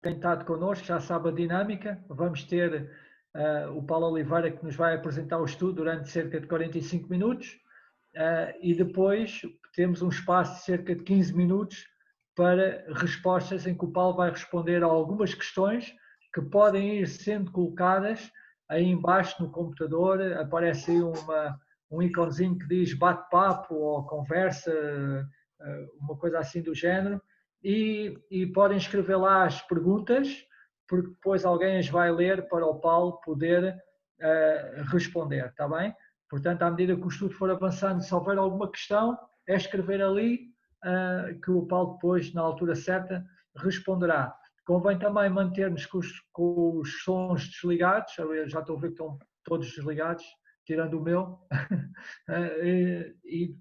tem estado connosco, já sabe a dinâmica. Vamos ter o Paulo Oliveira, que nos vai apresentar o estudo durante cerca de 45 minutos, e depois temos um espaço de cerca de 15 minutos para respostas, em que o Paulo vai responder a algumas questões que podem ir sendo colocadas aí embaixo no computador. Aparece aí um íconezinho que diz bate-papo ou conversa, uma coisa assim do género, e podem escrever lá as perguntas, porque depois alguém as vai ler para o Paulo poder responder, está bem? Portanto, à medida que o estudo for avançando, se houver alguma questão, é escrever ali, que o Paulo depois, na altura certa, responderá. Convém também mantermos com os sons desligados. Eu já estou a ver que estão todos desligados, tirando o meu, e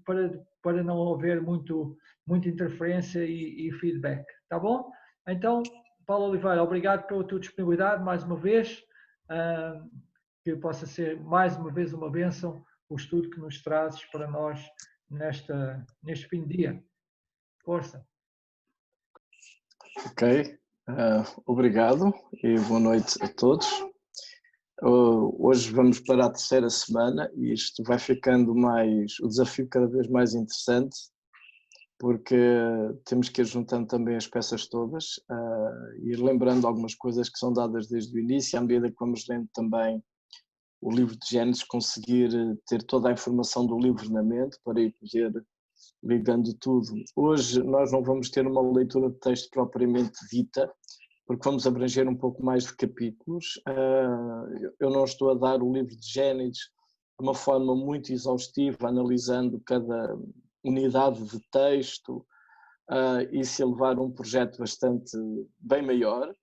para não haver muita interferência e feedback. Tá bom? Então, Paulo Oliveira, obrigado pela tua disponibilidade mais uma vez, que possa ser mais uma vez uma bênção o estudo que nos trazes para nós neste fim de dia. Força. Ok, obrigado e boa noite a todos. Hoje vamos para a terceira semana e isto vai ficando o desafio cada vez mais interessante, porque temos que ir juntando também as peças todas, e ir lembrando algumas coisas que são dadas desde o início, à medida que vamos lendo também o livro de Gênesis, conseguir ter toda a informação do livro na mente para ir poder ligando tudo. Hoje nós não vamos ter uma leitura de texto propriamente dita, porque vamos abranger um pouco mais de capítulos. Eu não estou a dar o livro de Gênesis de uma forma muito exaustiva, analisando cada unidade de texto, e se elevar um projeto bastante bem maior,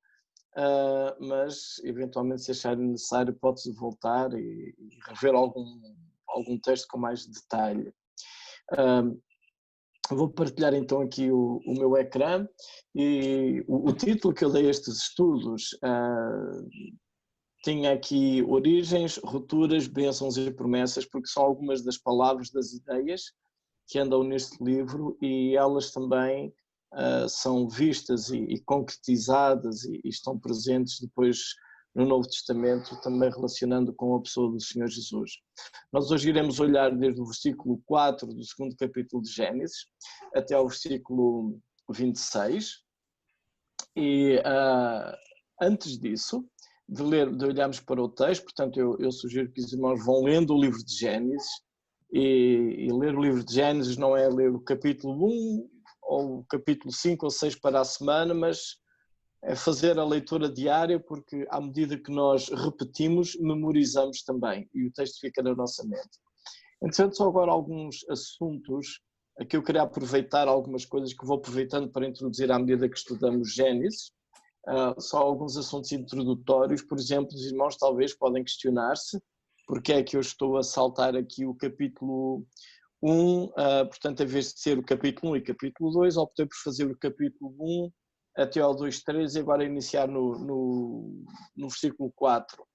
mas eventualmente se achar necessário pode-se voltar e rever algum texto com mais detalhe. Vou partilhar então aqui o meu ecrã e o título que eu dei a estes estudos tinha aqui origens, rupturas, bênçãos e promessas, porque são algumas das palavras, das ideias que andam neste livro e elas também são vistas e concretizadas e estão presentes depois no Novo Testamento, também relacionando com a pessoa do Senhor Jesus. Nós hoje iremos olhar desde o versículo 4 do segundo capítulo de Gênesis até ao versículo 26 e antes disso, de olharmos para o texto, portanto eu sugiro que os irmãos vão lendo o livro de Gênesis e ler o livro de Gênesis não é ler o capítulo 1 ou o capítulo 5 ou 6 para a semana, mas é fazer a leitura diária, porque à medida que nós repetimos, memorizamos também e o texto fica na nossa mente. Entretanto, só agora alguns assuntos, aqui eu queria aproveitar algumas coisas que vou aproveitando para introduzir à medida que estudamos Gênesis, só alguns assuntos introdutórios. Por exemplo, os irmãos talvez podem questionar-se porque é que eu estou a saltar aqui o capítulo 1, portanto, em vez de ser o capítulo 1 e capítulo 2, optei por fazer o capítulo 1 até ao 2.3 e agora iniciar no versículo 4.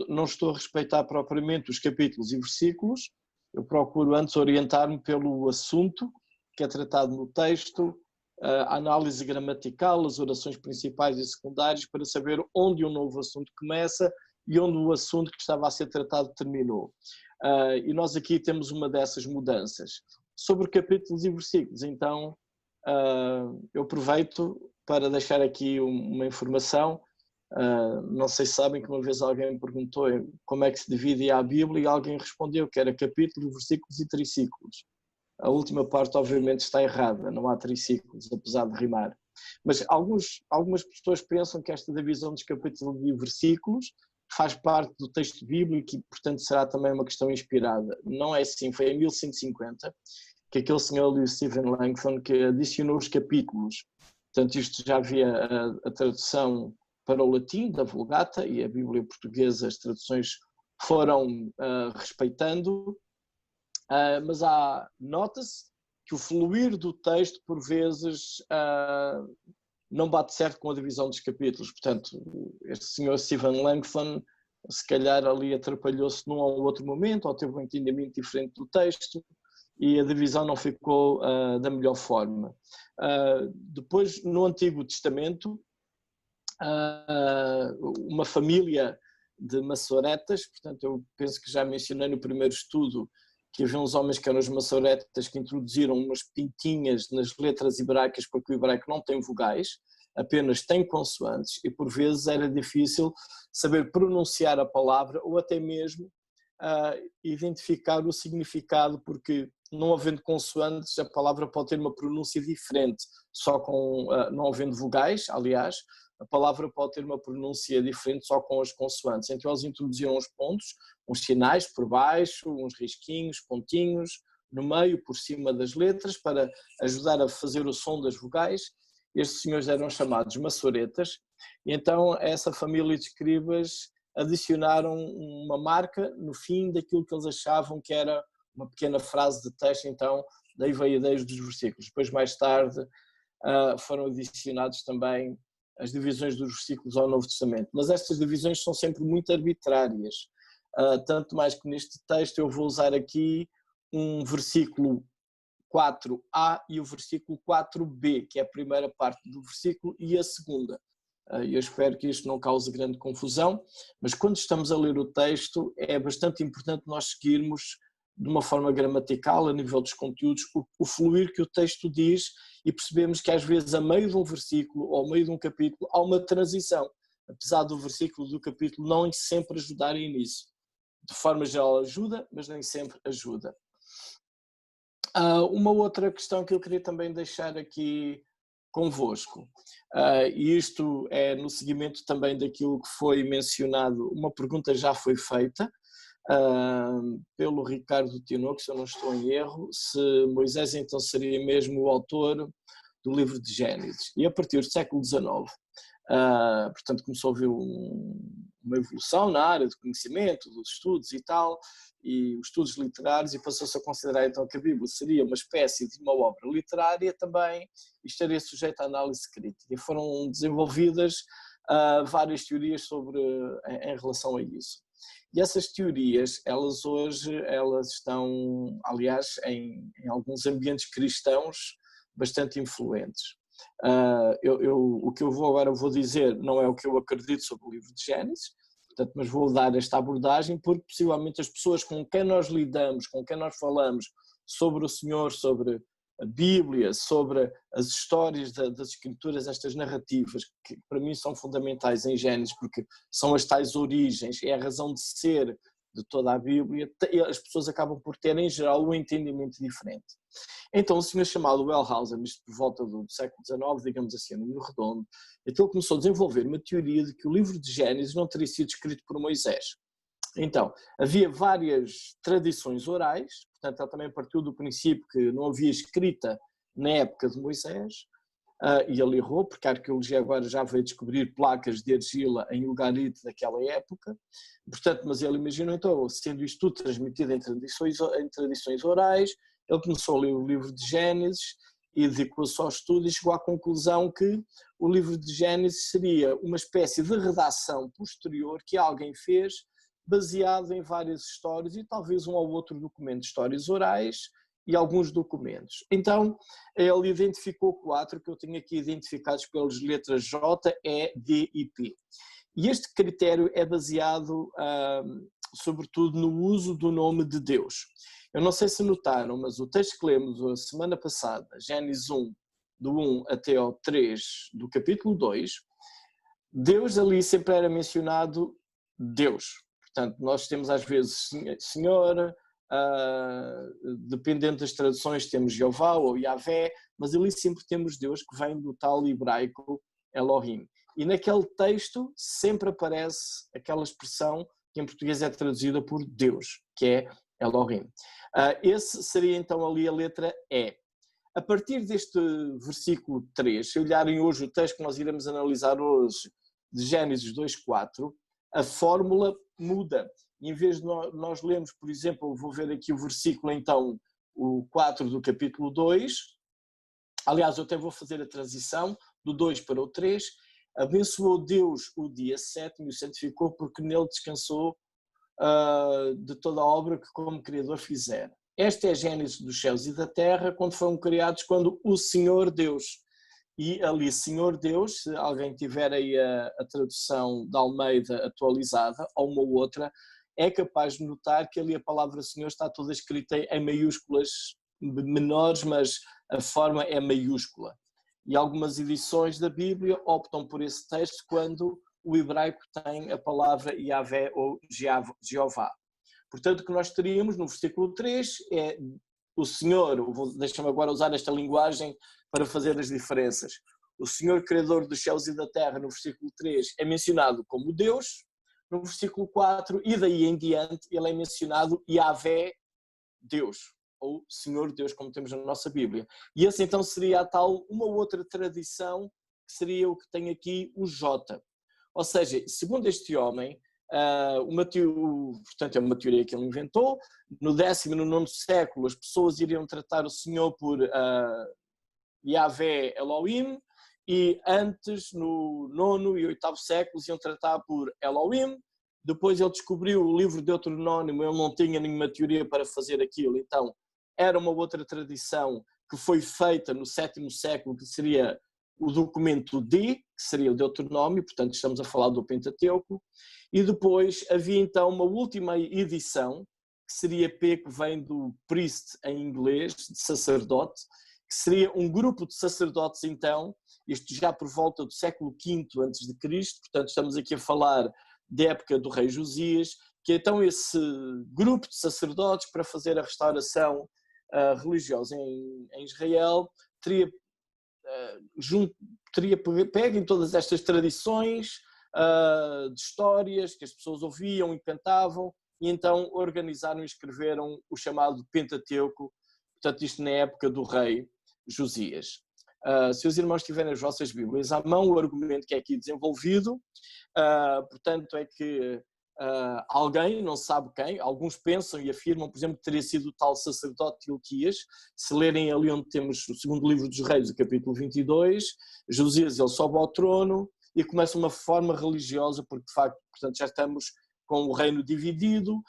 Não estou a respeitar propriamente os capítulos e versículos, eu procuro antes orientar-me pelo assunto que é tratado no texto, a análise gramatical, as orações principais e secundárias, para saber onde um novo assunto começa e onde o assunto que estava a ser tratado terminou. E nós aqui temos uma dessas mudanças. Sobre capítulos e versículos, então, eu aproveito para deixar aqui uma informação. Não sei se sabem que uma vez alguém me perguntou como é que se dividia a Bíblia e alguém respondeu que era capítulos, versículos e triciclos. A última parte obviamente está errada, não há triciclos, apesar de rimar. Mas algumas pessoas pensam que esta divisão dos capítulos e versículos faz parte do texto bíblico e portanto será também uma questão inspirada. Não é assim, foi em 1150 que aquele senhor ali, Stephen Langton, que adicionou os capítulos. Portanto, isto já havia a tradução para o latim da Vulgata e a Bíblia portuguesa, as traduções foram respeitando, mas nota-se que o fluir do texto, por vezes, não bate certo com a divisão dos capítulos. Portanto, este senhor Stephen Langton, se calhar ali atrapalhou-se num ou outro momento, ou teve um entendimento diferente do texto, e a divisão não ficou da melhor forma. Depois, no Antigo Testamento, uma família de maçoretas, portanto eu penso que já mencionei no primeiro estudo que havia uns homens que eram os maçoretas que introduziram umas pintinhas nas letras hebraicas, porque o hebraico não tem vogais, apenas tem consoantes, e por vezes era difícil saber pronunciar a palavra ou até mesmo identificar o significado, porque não havendo consoantes a palavra pode ter uma pronúncia diferente, só com, não havendo vogais, aliás, a palavra pode ter uma pronúncia diferente só com as consoantes. Então eles introduziram os pontos, uns sinais por baixo, uns risquinhos, pontinhos, no meio, por cima das letras, para ajudar a fazer o som das vogais. Estes senhores eram chamados maçoretas, e então essa família de escribas adicionaram uma marca no fim daquilo que eles achavam que era uma pequena frase de texto, então daí veio a ideia dos versículos. Depois, mais tarde, foram adicionados também as divisões dos versículos ao Novo Testamento, mas estas divisões são sempre muito arbitrárias, tanto mais que neste texto eu vou usar aqui um versículo 4a e o versículo 4b, que é a primeira parte do versículo e a segunda. Eu espero que isto não cause grande confusão, mas quando estamos a ler o texto é bastante importante nós seguirmos de uma forma gramatical, a nível dos conteúdos, o fluir que o texto diz, e percebemos que às vezes a meio de um versículo ou a meio de um capítulo há uma transição, apesar do versículo do capítulo não sempre ajudarem nisso. De forma geral ajuda, mas nem sempre ajuda. Uma outra questão que eu queria também deixar aqui convosco, e isto é no seguimento também daquilo que foi mencionado, uma pergunta já foi feita pelo Ricardo Tinoco, se eu não estou em erro, se Moisés então seria mesmo o autor do livro de Gênesis, e a partir do século XIX, portanto começou a haver uma evolução na área do conhecimento, dos estudos e tal, e os estudos literários, e passou-se a considerar então que a Bíblia seria uma espécie de uma obra literária também, e estaria sujeita à análise crítica, e foram desenvolvidas várias teorias em relação a isso. E essas teorias, elas hoje, elas estão, aliás, em alguns ambientes cristãos bastante influentes. O que eu agora vou dizer não é o que eu acredito sobre o livro de Gênesis, portanto, mas vou dar esta abordagem porque possivelmente as pessoas com quem nós lidamos, com quem nós falamos sobre o Senhor, sobre a Bíblia, sobre as histórias das Escrituras, estas narrativas que para mim são fundamentais em Gênesis, porque são as tais origens, é a razão de ser de toda a Bíblia, as pessoas acabam por ter em geral um entendimento diferente. Então o senhor chamado Wellhausen, isto por volta do século XIX, digamos assim, no número redondo, então ele começou a desenvolver uma teoria de que o livro de Gênesis não teria sido escrito por Moisés. Então, havia várias tradições orais, portanto ele também partiu do princípio que não havia escrita na época de Moisés, e ele errou, porque a arqueologia agora já veio descobrir placas de argila em Ugarit daquela época, portanto, mas ele imaginou então, sendo isto tudo transmitido em tradições orais, ele começou a ler o livro de Gênesis e dedicou-se ao estudo e chegou à conclusão que o livro de Gênesis seria uma espécie de redação posterior que alguém fez, baseado em várias histórias e talvez um ou outro documento de histórias orais e alguns documentos. Então, ele identificou 4 que eu tenho aqui identificados pelas letras J, E, D e P. E este critério é baseado, sobretudo, no uso do nome de Deus. Eu não sei se notaram, mas o texto que lemos a semana passada, Gênesis 1, do 1 até ao 3 do capítulo 2, Deus ali sempre era mencionado Deus. Portanto, nós temos às vezes Senhor, dependendo das traduções temos Jeová ou Yahvé, mas ali sempre temos Deus, que vem do tal hebraico Elohim. E naquele texto sempre aparece aquela expressão que em português é traduzida por Deus, que é Elohim. Esse seria então ali a letra E. A partir deste versículo 3, se olharem hoje o texto que nós iremos analisar hoje, de Gênesis 2:4, a fórmula muda. Em vez de nós lermos, por exemplo, vou ver aqui o versículo então, o 4 do capítulo 2, aliás eu até vou fazer a transição do 2 para o 3, abençoou Deus o dia 7 e o santificou porque nele descansou de toda a obra que como Criador fizera. esta é a gênese dos céus e da terra, quando foram criados, quando o Senhor Deus. E ali, Senhor Deus, se alguém tiver aí a tradução da Almeida atualizada, ou uma outra, é capaz de notar que ali a palavra Senhor está toda escrita em maiúsculas menores, mas a forma é maiúscula. E algumas edições da Bíblia optam por esse texto quando o hebraico tem a palavra Yahvé ou Jeová. Portanto, o que nós teríamos no versículo 3 é o Senhor, deixa-me agora usar esta linguagem para fazer as diferenças. O Senhor Criador dos céus e da terra, no versículo 3, é mencionado como Deus. No versículo 4, e daí em diante, ele é mencionado Yahvé, Deus, ou Senhor Deus, como temos na nossa Bíblia. E esse então seria a tal, uma outra tradição, que seria o que tem aqui o J. Ou seja, segundo este homem, portanto é uma teoria que ele inventou, no 10º e no 9º século as pessoas iriam tratar o Senhor por Yahvé Elohim, e antes, no 9º e 8º séculos, iam tratar por Elohim. Depois ele descobriu o livro de Deuteronômio, ele não tinha nenhuma teoria para fazer aquilo, então era uma outra tradição que foi feita no 7º século, que seria o documento D, que seria o Deuteronômio, portanto estamos a falar do Pentateuco, e depois havia então uma última edição, que seria P, que vem do priest em inglês, de sacerdote, que seria um grupo de sacerdotes então, isto já por volta do século V a.C., portanto estamos aqui a falar da época do rei Josias, que então esse grupo de sacerdotes para fazer a restauração religiosa em Israel teria pego em todas estas tradições de histórias que as pessoas ouviam e cantavam, e então organizaram e escreveram o chamado Pentateuco, portanto isto na época do rei Josias. Se os irmãos tiverem as vossas Bíblias à mão, o argumento que é aqui desenvolvido, portanto, é que alguém, não se sabe quem, alguns pensam e afirmam, por exemplo, que teria sido o tal sacerdote Ilquias. Se lerem ali onde temos o segundo livro dos Reis, o capítulo 22, Josias ele sobe ao trono e começa uma reforma religiosa, porque de facto, portanto, já estamos com o reino dividido,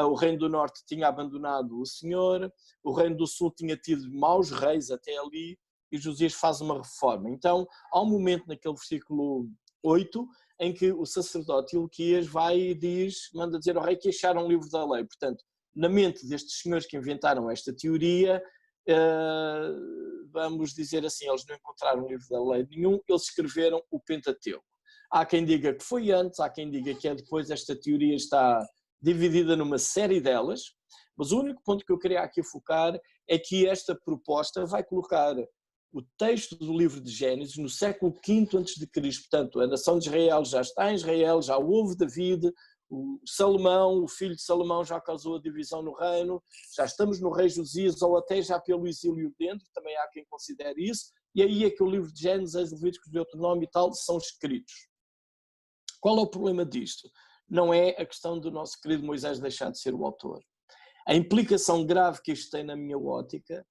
o reino do norte tinha abandonado o Senhor, o reino do sul tinha tido maus reis até ali, e Josias faz uma reforma. Então, há um momento naquele versículo 8, em que o sacerdote Ilquias vai e diz, manda dizer ao rei que acharam um livro da lei. Portanto, na mente destes senhores que inventaram esta teoria, vamos dizer assim, eles não encontraram um livro da lei nenhum, eles escreveram o Pentateuco. Há quem diga que foi antes, há quem diga que é depois, esta teoria está dividida numa série delas, mas o único ponto que eu queria aqui focar é que esta proposta vai colocar o texto do livro de Gênesis no século V a.C., portanto a nação de Israel já está em Israel, já houve David, o Salomão, o filho de Salomão já causou a divisão no reino, já estamos no rei Josias ou até já pelo exílio dentro, também há quem considere isso, e aí é que o livro de Gênesis, Levíticos, Deuteronômio e tal são escritos. Qual é o problema disto? Não é a questão do nosso querido Moisés deixar de ser o autor. A implicação grave que isto tem na minha ótica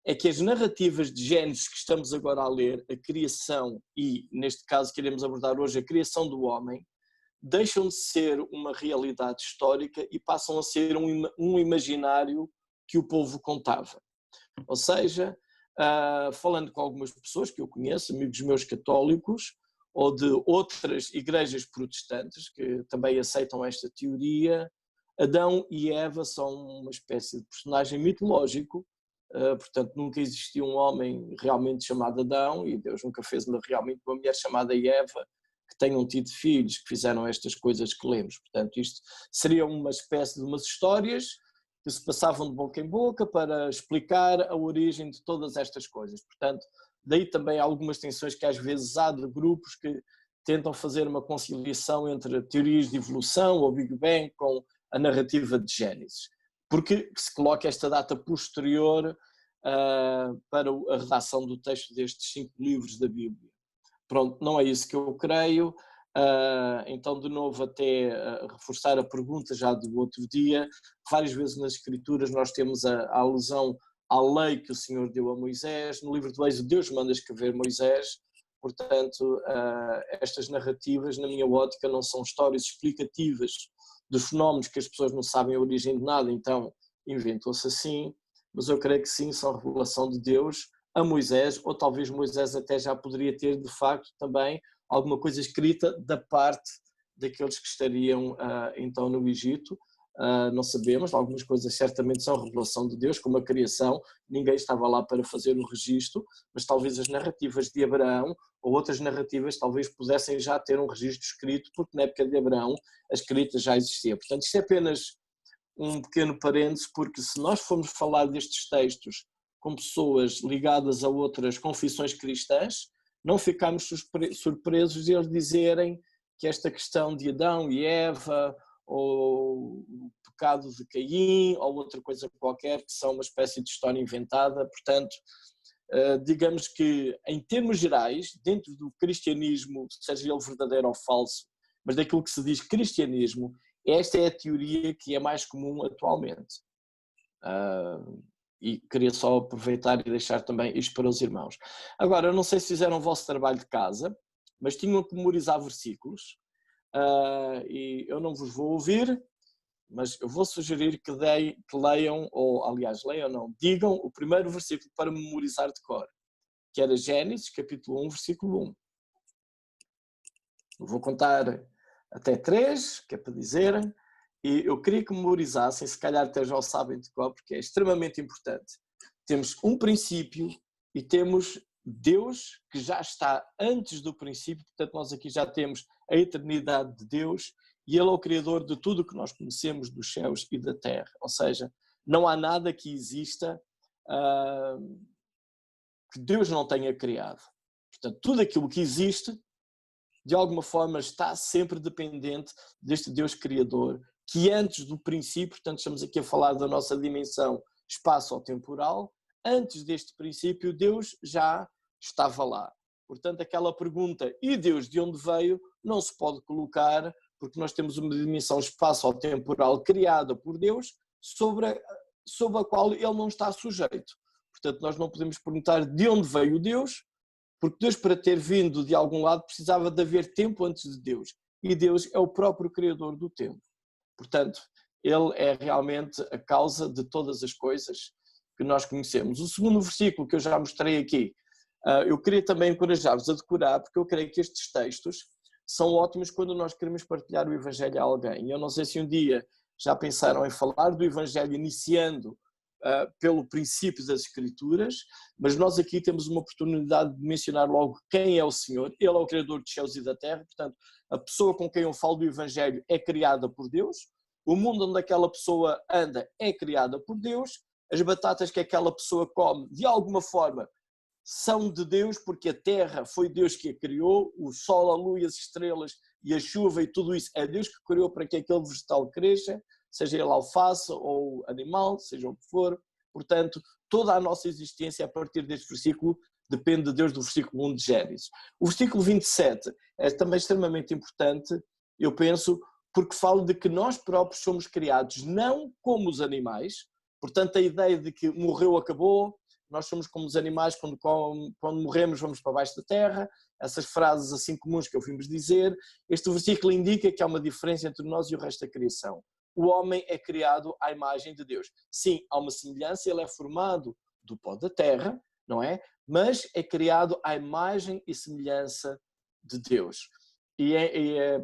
é que as narrativas de Gênesis que estamos agora a ler, a criação e, neste caso que iremos abordar hoje, a criação do homem, deixam de ser uma realidade histórica e passam a ser um imaginário que o povo contava. Ou seja, falando com algumas pessoas que eu conheço, amigos meus católicos, ou de outras igrejas protestantes que também aceitam esta teoria, Adão e Eva são uma espécie de personagem mitológico. Portanto, nunca existiu um homem realmente chamado Adão e Deus nunca fez realmente uma mulher chamada Eva que tenham tido filhos, que fizeram estas coisas que lemos. Portanto, isto seria uma espécie de umas histórias que se passavam de boca em boca para explicar a origem de todas estas coisas. Portanto, daí também algumas tensões que às vezes há de grupos que tentam fazer uma conciliação entre teorias de evolução ou Big Bang com a narrativa de Gênesis. Porque se coloca esta data posterior para a redação do texto destes 5 livros da Bíblia. Pronto, não é isso que eu creio. Então, de novo, até reforçar a pergunta já do outro dia, várias vezes nas Escrituras nós temos a alusão à lei que o Senhor deu a Moisés. No livro do Êxodo, Deus manda escrever Moisés. Portanto, estas narrativas, na minha ótica, não são histórias explicativas dos fenómenos que as pessoas não sabem a origem de nada, então inventam-se assim. mas eu creio que sim, são revelação de Deus a Moisés, ou talvez Moisés até já poderia ter, de facto, também alguma coisa escrita da parte daqueles que estariam então no Egito. Não sabemos, algumas coisas certamente são revelação de Deus, como a criação, ninguém estava lá para fazer o registro, mas talvez as narrativas de Abraão ou outras narrativas talvez pudessem já ter um registro escrito, porque na época de Abraão a escrita já existia. Portanto, isto é apenas um pequeno parênteses, porque se nós formos falar destes textos com pessoas ligadas a outras confissões cristãs, não ficamos surpresos de eles dizerem que esta questão de Adão e Eva, ou o pecado de Caim, ou outra coisa qualquer, que são uma espécie de história inventada. Portanto, digamos que, em termos gerais, dentro do cristianismo, seja ele verdadeiro ou falso, mas daquilo que se diz cristianismo, esta é a teoria que é mais comum atualmente. E queria só aproveitar e deixar também isto para os irmãos. Agora, eu não sei se fizeram o vosso trabalho de casa, mas tinham que memorizar versículos. E eu não vos vou ouvir, mas eu vou sugerir que leiam, ou aliás, leiam não, digam o primeiro versículo para memorizar de cor, que era Gênesis, capítulo 1, versículo 1. Eu vou contar até 3, que é para dizerem, e eu queria que memorizassem, se calhar até já o sabem de cor, porque é extremamente importante. Temos um princípio e temos Deus que já está antes do princípio, portanto nós aqui já temos a eternidade de Deus e Ele é o Criador de tudo o que nós conhecemos dos céus e da terra. Ou seja, não há nada que exista que Deus não tenha criado. Portanto, tudo aquilo que existe, de alguma forma, está sempre dependente deste Deus Criador, que antes do princípio, portanto estamos aqui a falar da nossa dimensão espaço-temporal, antes deste princípio Deus já estava lá. Portanto, aquela pergunta, e Deus de onde veio, não se pode colocar, porque nós temos uma dimensão espaço-temporal criada por Deus, sobre a qual Ele não está sujeito. Portanto, nós não podemos perguntar de onde veio Deus, porque Deus, para ter vindo de algum lado, precisava de haver tempo antes de Deus. E Deus é o próprio Criador do tempo. Portanto, Ele é realmente a causa de todas as coisas que nós conhecemos. O segundo versículo que eu já mostrei aqui, eu queria também encorajar-vos a decorar, porque eu creio que estes textos são ótimos quando nós queremos partilhar o Evangelho a alguém. Eu não sei se um dia já pensaram em falar do Evangelho iniciando pelo princípio das Escrituras, mas nós aqui temos uma oportunidade de mencionar logo quem é o Senhor. Ele é o Criador dos céus e da terra, portanto, a pessoa com quem eu falo do Evangelho é criada por Deus, o mundo onde aquela pessoa anda é criada por Deus, as batatas que aquela pessoa come, de alguma forma, são de Deus, porque a terra foi Deus que a criou, o sol, a lua, as estrelas e a chuva e tudo isso é Deus que criou para que aquele vegetal cresça, seja ele alface ou animal, seja o que for. Portanto, toda a nossa existência a partir deste versículo depende de Deus, do versículo 1 de Gênesis. O versículo 27 é também extremamente importante, eu penso, porque fala de que nós próprios somos criados não como os animais, portanto a ideia de que morreu, acabou, nós somos como os animais, quando morremos vamos para baixo da terra, essas frases assim comuns que ouvimos dizer. Este versículo indica que há uma diferença entre nós e o resto da criação. O homem é criado à imagem de Deus. Sim, há uma semelhança, ele é formado do pó da terra, não é? Mas é criado à imagem e semelhança de Deus. E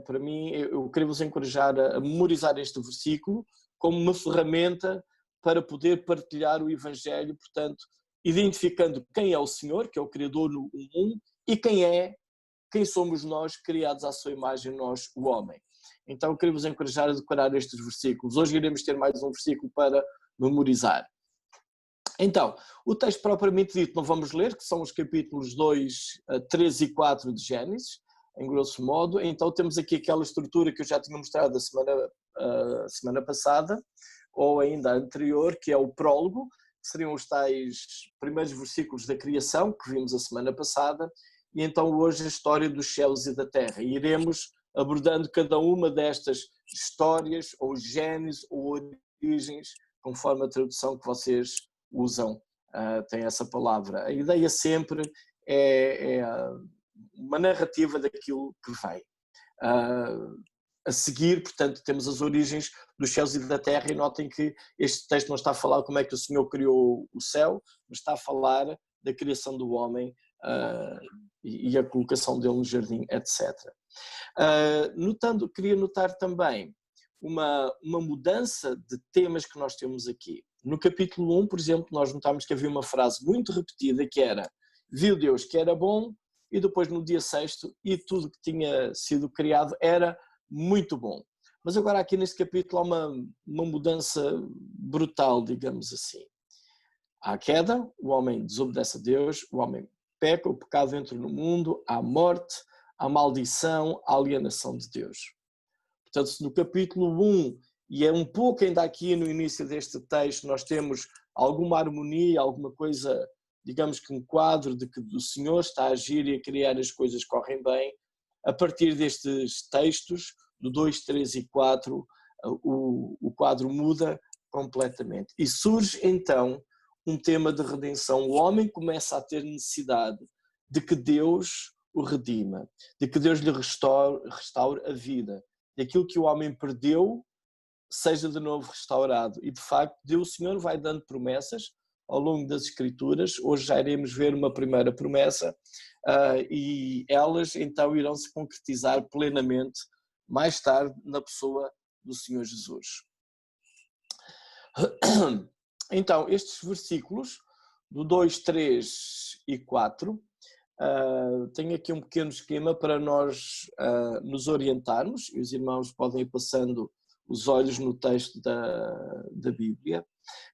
para mim, eu queria vos encorajar a memorizar este versículo como uma ferramenta para poder partilhar o Evangelho, portanto, identificando quem é o Senhor, que é o Criador no mundo, e quem somos nós, criados à sua imagem, nós, o homem. Então eu queria vos encorajar a decorar estes versículos. Hoje iremos ter mais um versículo para memorizar. Então, o texto propriamente dito não vamos ler, que são os capítulos 2, 3 e 4 de Gênesis, em grosso modo. Então temos aqui aquela estrutura que eu já tinha mostrado a semana passada, ou ainda a anterior, que é o prólogo, que seriam os tais primeiros versículos da criação, que vimos a semana passada, e então hoje a história dos céus e da terra. E iremos abordando cada uma destas histórias, ou gênesis, ou origens, conforme a tradução que vocês usam, tem essa palavra. A ideia sempre é uma narrativa daquilo que vem. a seguir, portanto, temos as origens dos céus e da terra, e notem que este texto não está a falar como é que o Senhor criou o céu, mas está a falar da criação do homem e a colocação dele no jardim, etc. Queria notar também uma mudança de temas que nós temos aqui. No capítulo 1, por exemplo, nós notámos que havia uma frase muito repetida que era: viu Deus que era bom, e depois no dia sexto, e tudo que tinha sido criado era muito bom. Mas agora aqui neste capítulo há uma mudança brutal, digamos assim. Há a queda, o homem desobedece a Deus, o homem peca, o pecado entra no mundo, há morte, há maldição, há alienação de Deus. Portanto, se no capítulo 1, e é um pouco ainda aqui no início deste texto, nós temos alguma harmonia, alguma coisa, digamos que um quadro de que o Senhor está a agir e a criar as coisas correm bem, a partir destes textos, do 2, 3 e 4, o quadro muda completamente. E surge então um tema de redenção. O homem começa a ter necessidade de que Deus o redima, de que Deus lhe restaure a vida, daquilo que o homem perdeu seja de novo restaurado. E de facto, Deus, o Senhor, vai dando promessas ao longo das Escrituras. Hoje já iremos ver uma primeira promessa e elas então irão se concretizar plenamente mais tarde na pessoa do Senhor Jesus. Então, estes versículos do 2, 3 e 4 tenho aqui um pequeno esquema para nós nos orientarmos, e os irmãos podem ir passando os olhos no texto da Bíblia,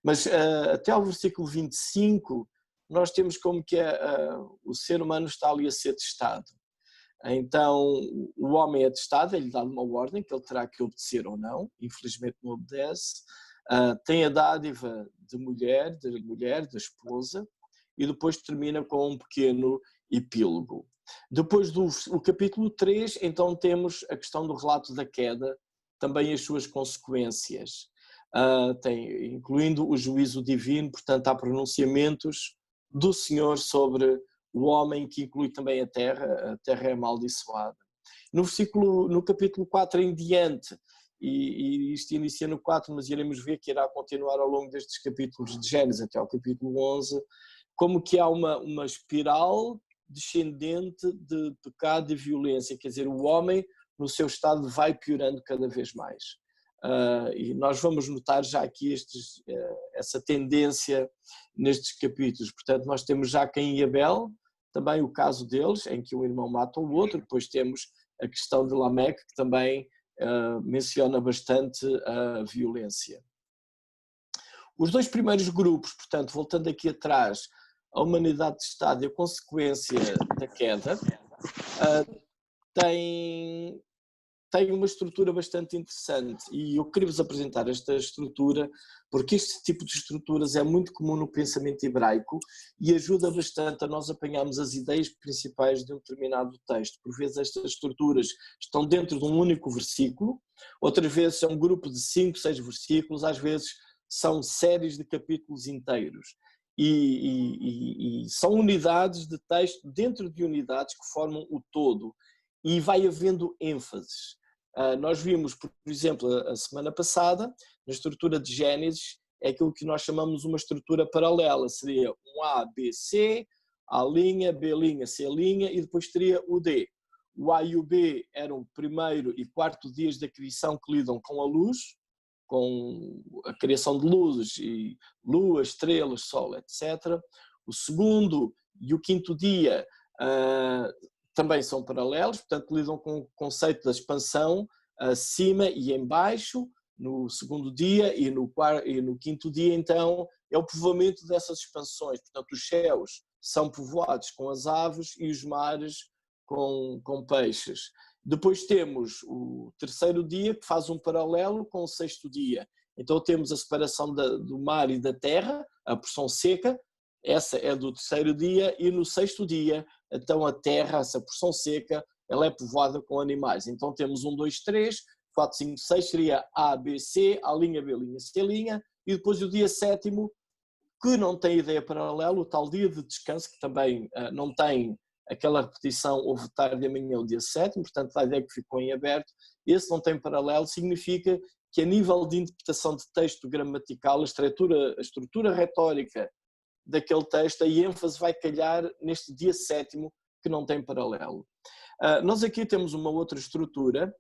mas até ao versículo 25 nós temos como que o ser humano está ali a ser testado. Então o homem é testado, é-lhe dado uma ordem que ele terá que obedecer ou não, infelizmente não obedece, tem a dádiva de mulher, da esposa, e depois termina com um pequeno epílogo. Depois do capítulo 3, então temos a questão do relato da queda, também as suas consequências, incluindo o juízo divino, portanto há pronunciamentos do Senhor sobre o homem, que inclui também a terra é amaldiçoada. No capítulo 4 em diante, e isto inicia no 4, mas iremos ver que irá continuar ao longo destes capítulos de Gênesis até ao capítulo 11, como que há uma espiral descendente de pecado e violência, quer dizer, o homem no seu estado vai piorando cada vez mais. E nós vamos notar já aqui essa tendência nestes capítulos. Portanto, nós temos já Caim e Abel, também o caso deles, em que um irmão mata o outro, depois temos a questão de Lameque, que também menciona bastante a violência. Os dois primeiros grupos, portanto, voltando aqui atrás, a humanidade de Estado e a consequência da queda, tem uma estrutura bastante interessante, e eu queria-vos apresentar esta estrutura porque este tipo de estruturas é muito comum no pensamento hebraico e ajuda bastante a nós apanharmos as ideias principais de um determinado texto. Por vezes estas estruturas estão dentro de um único versículo, outras vezes é um grupo de 5, 6 versículos, às vezes são séries de capítulos inteiros. E são unidades de texto dentro de unidades que formam o todo, e vai havendo ênfases. Nós vimos, por exemplo, a semana passada, na estrutura de Gênesis, é aquilo que nós chamamos uma estrutura paralela, seria um A, B, C, A', B', C', e depois teria o D. O A e o B eram o primeiro e quarto dias da criação que lidam com a luz, com a criação de luzes, e lua, estrelas, sol, etc. O segundo e o quinto dia também são paralelos, portanto lidam com o conceito da expansão acima e em baixo, no segundo dia, e no quinto dia então é o povoamento dessas expansões, portanto os céus são povoados com as aves e os mares com peixes. Depois temos o terceiro dia, que faz um paralelo com o sexto dia. Então temos a separação do mar e da terra, a porção seca, essa é do terceiro dia, e no sexto dia, então a terra, essa porção seca, ela é povoada com animais. Então temos 1, 2, 3, 4, 5, 6, seria A, B, C, A', B', C', e depois o dia sétimo, que não tem ideia paralela, o tal dia de descanso, que também não tem aquela repetição houve tarde e amanhã o dia 7, portanto a ideia que ficou em aberto, esse não tem paralelo, significa que a nível de interpretação de texto gramatical, a estrutura retórica daquele texto, a ênfase vai calhar neste dia 7º que não tem paralelo. Nós aqui temos uma outra estrutura,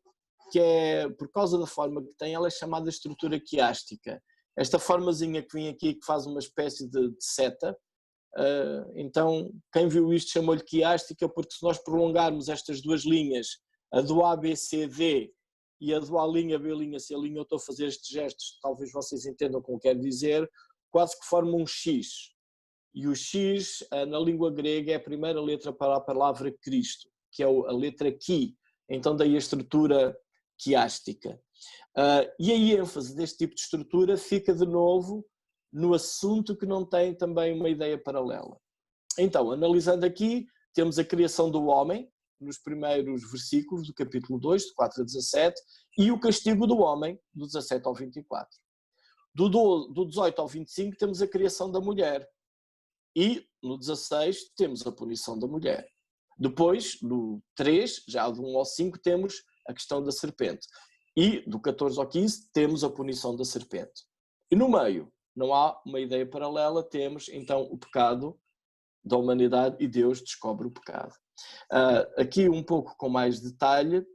que é, por causa da forma que tem, ela é chamada estrutura quiástica. Esta formazinha que vem aqui, que faz uma espécie de seta, então quem viu isto chamou-lhe quiástica, porque se nós prolongarmos estas duas linhas, a do A, B, C, D e a do A', B', C', eu estou a fazer estes gestos, talvez vocês entendam como quero dizer, quase que forma um X. E o X, na língua grega, é a primeira letra para a palavra Cristo, que é a letra Ki, então daí a estrutura quiástica. E a ênfase deste tipo de estrutura fica de novo no assunto que não tem também uma ideia paralela. Então, analisando aqui, temos a criação do homem, nos primeiros versículos do capítulo 2, de 4 a 17, e o castigo do homem, do 17 ao 24. Do 18 ao 25 temos a criação da mulher, e no 16 temos a punição da mulher. Depois, no 3, já do 1 ao 5, temos a questão da serpente. E do 14 ao 15 temos a punição da serpente. E no meio, não há uma ideia paralela, temos então o pecado da humanidade e Deus descobre o pecado. Aqui um pouco com mais detalhe,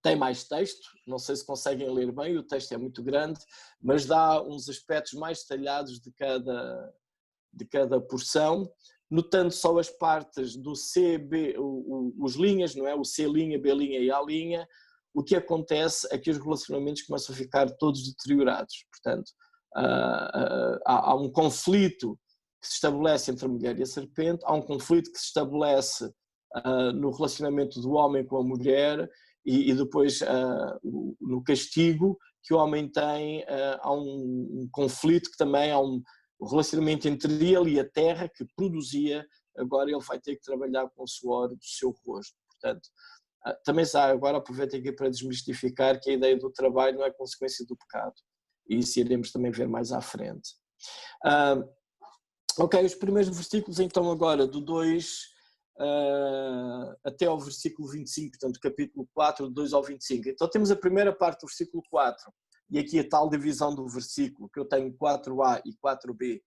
tem mais texto, não sei se conseguem ler bem, o texto é muito grande, mas dá uns aspectos mais detalhados de cada porção, notando só as partes do C, B, os linhas, não é? O C', B' e A', o que acontece é que os relacionamentos começam a ficar todos deteriorados. Portanto, há um conflito que se estabelece entre a mulher e a serpente, há um conflito que se estabelece no relacionamento do homem com a mulher e depois no castigo que o homem tem, há um conflito que também há o relacionamento entre ele e a terra que produzia, agora ele vai ter que trabalhar com o suor do seu rosto. Portanto, também agora aproveito aqui para desmistificar que a ideia do trabalho não é consequência do pecado. E isso iremos também ver mais à frente. Ok, os primeiros versículos então agora do 2 até ao versículo 25, portanto capítulo 4, do 2 ao 25. Então temos a primeira parte do versículo 4, e aqui a tal divisão do versículo, que eu tenho 4a e 4b,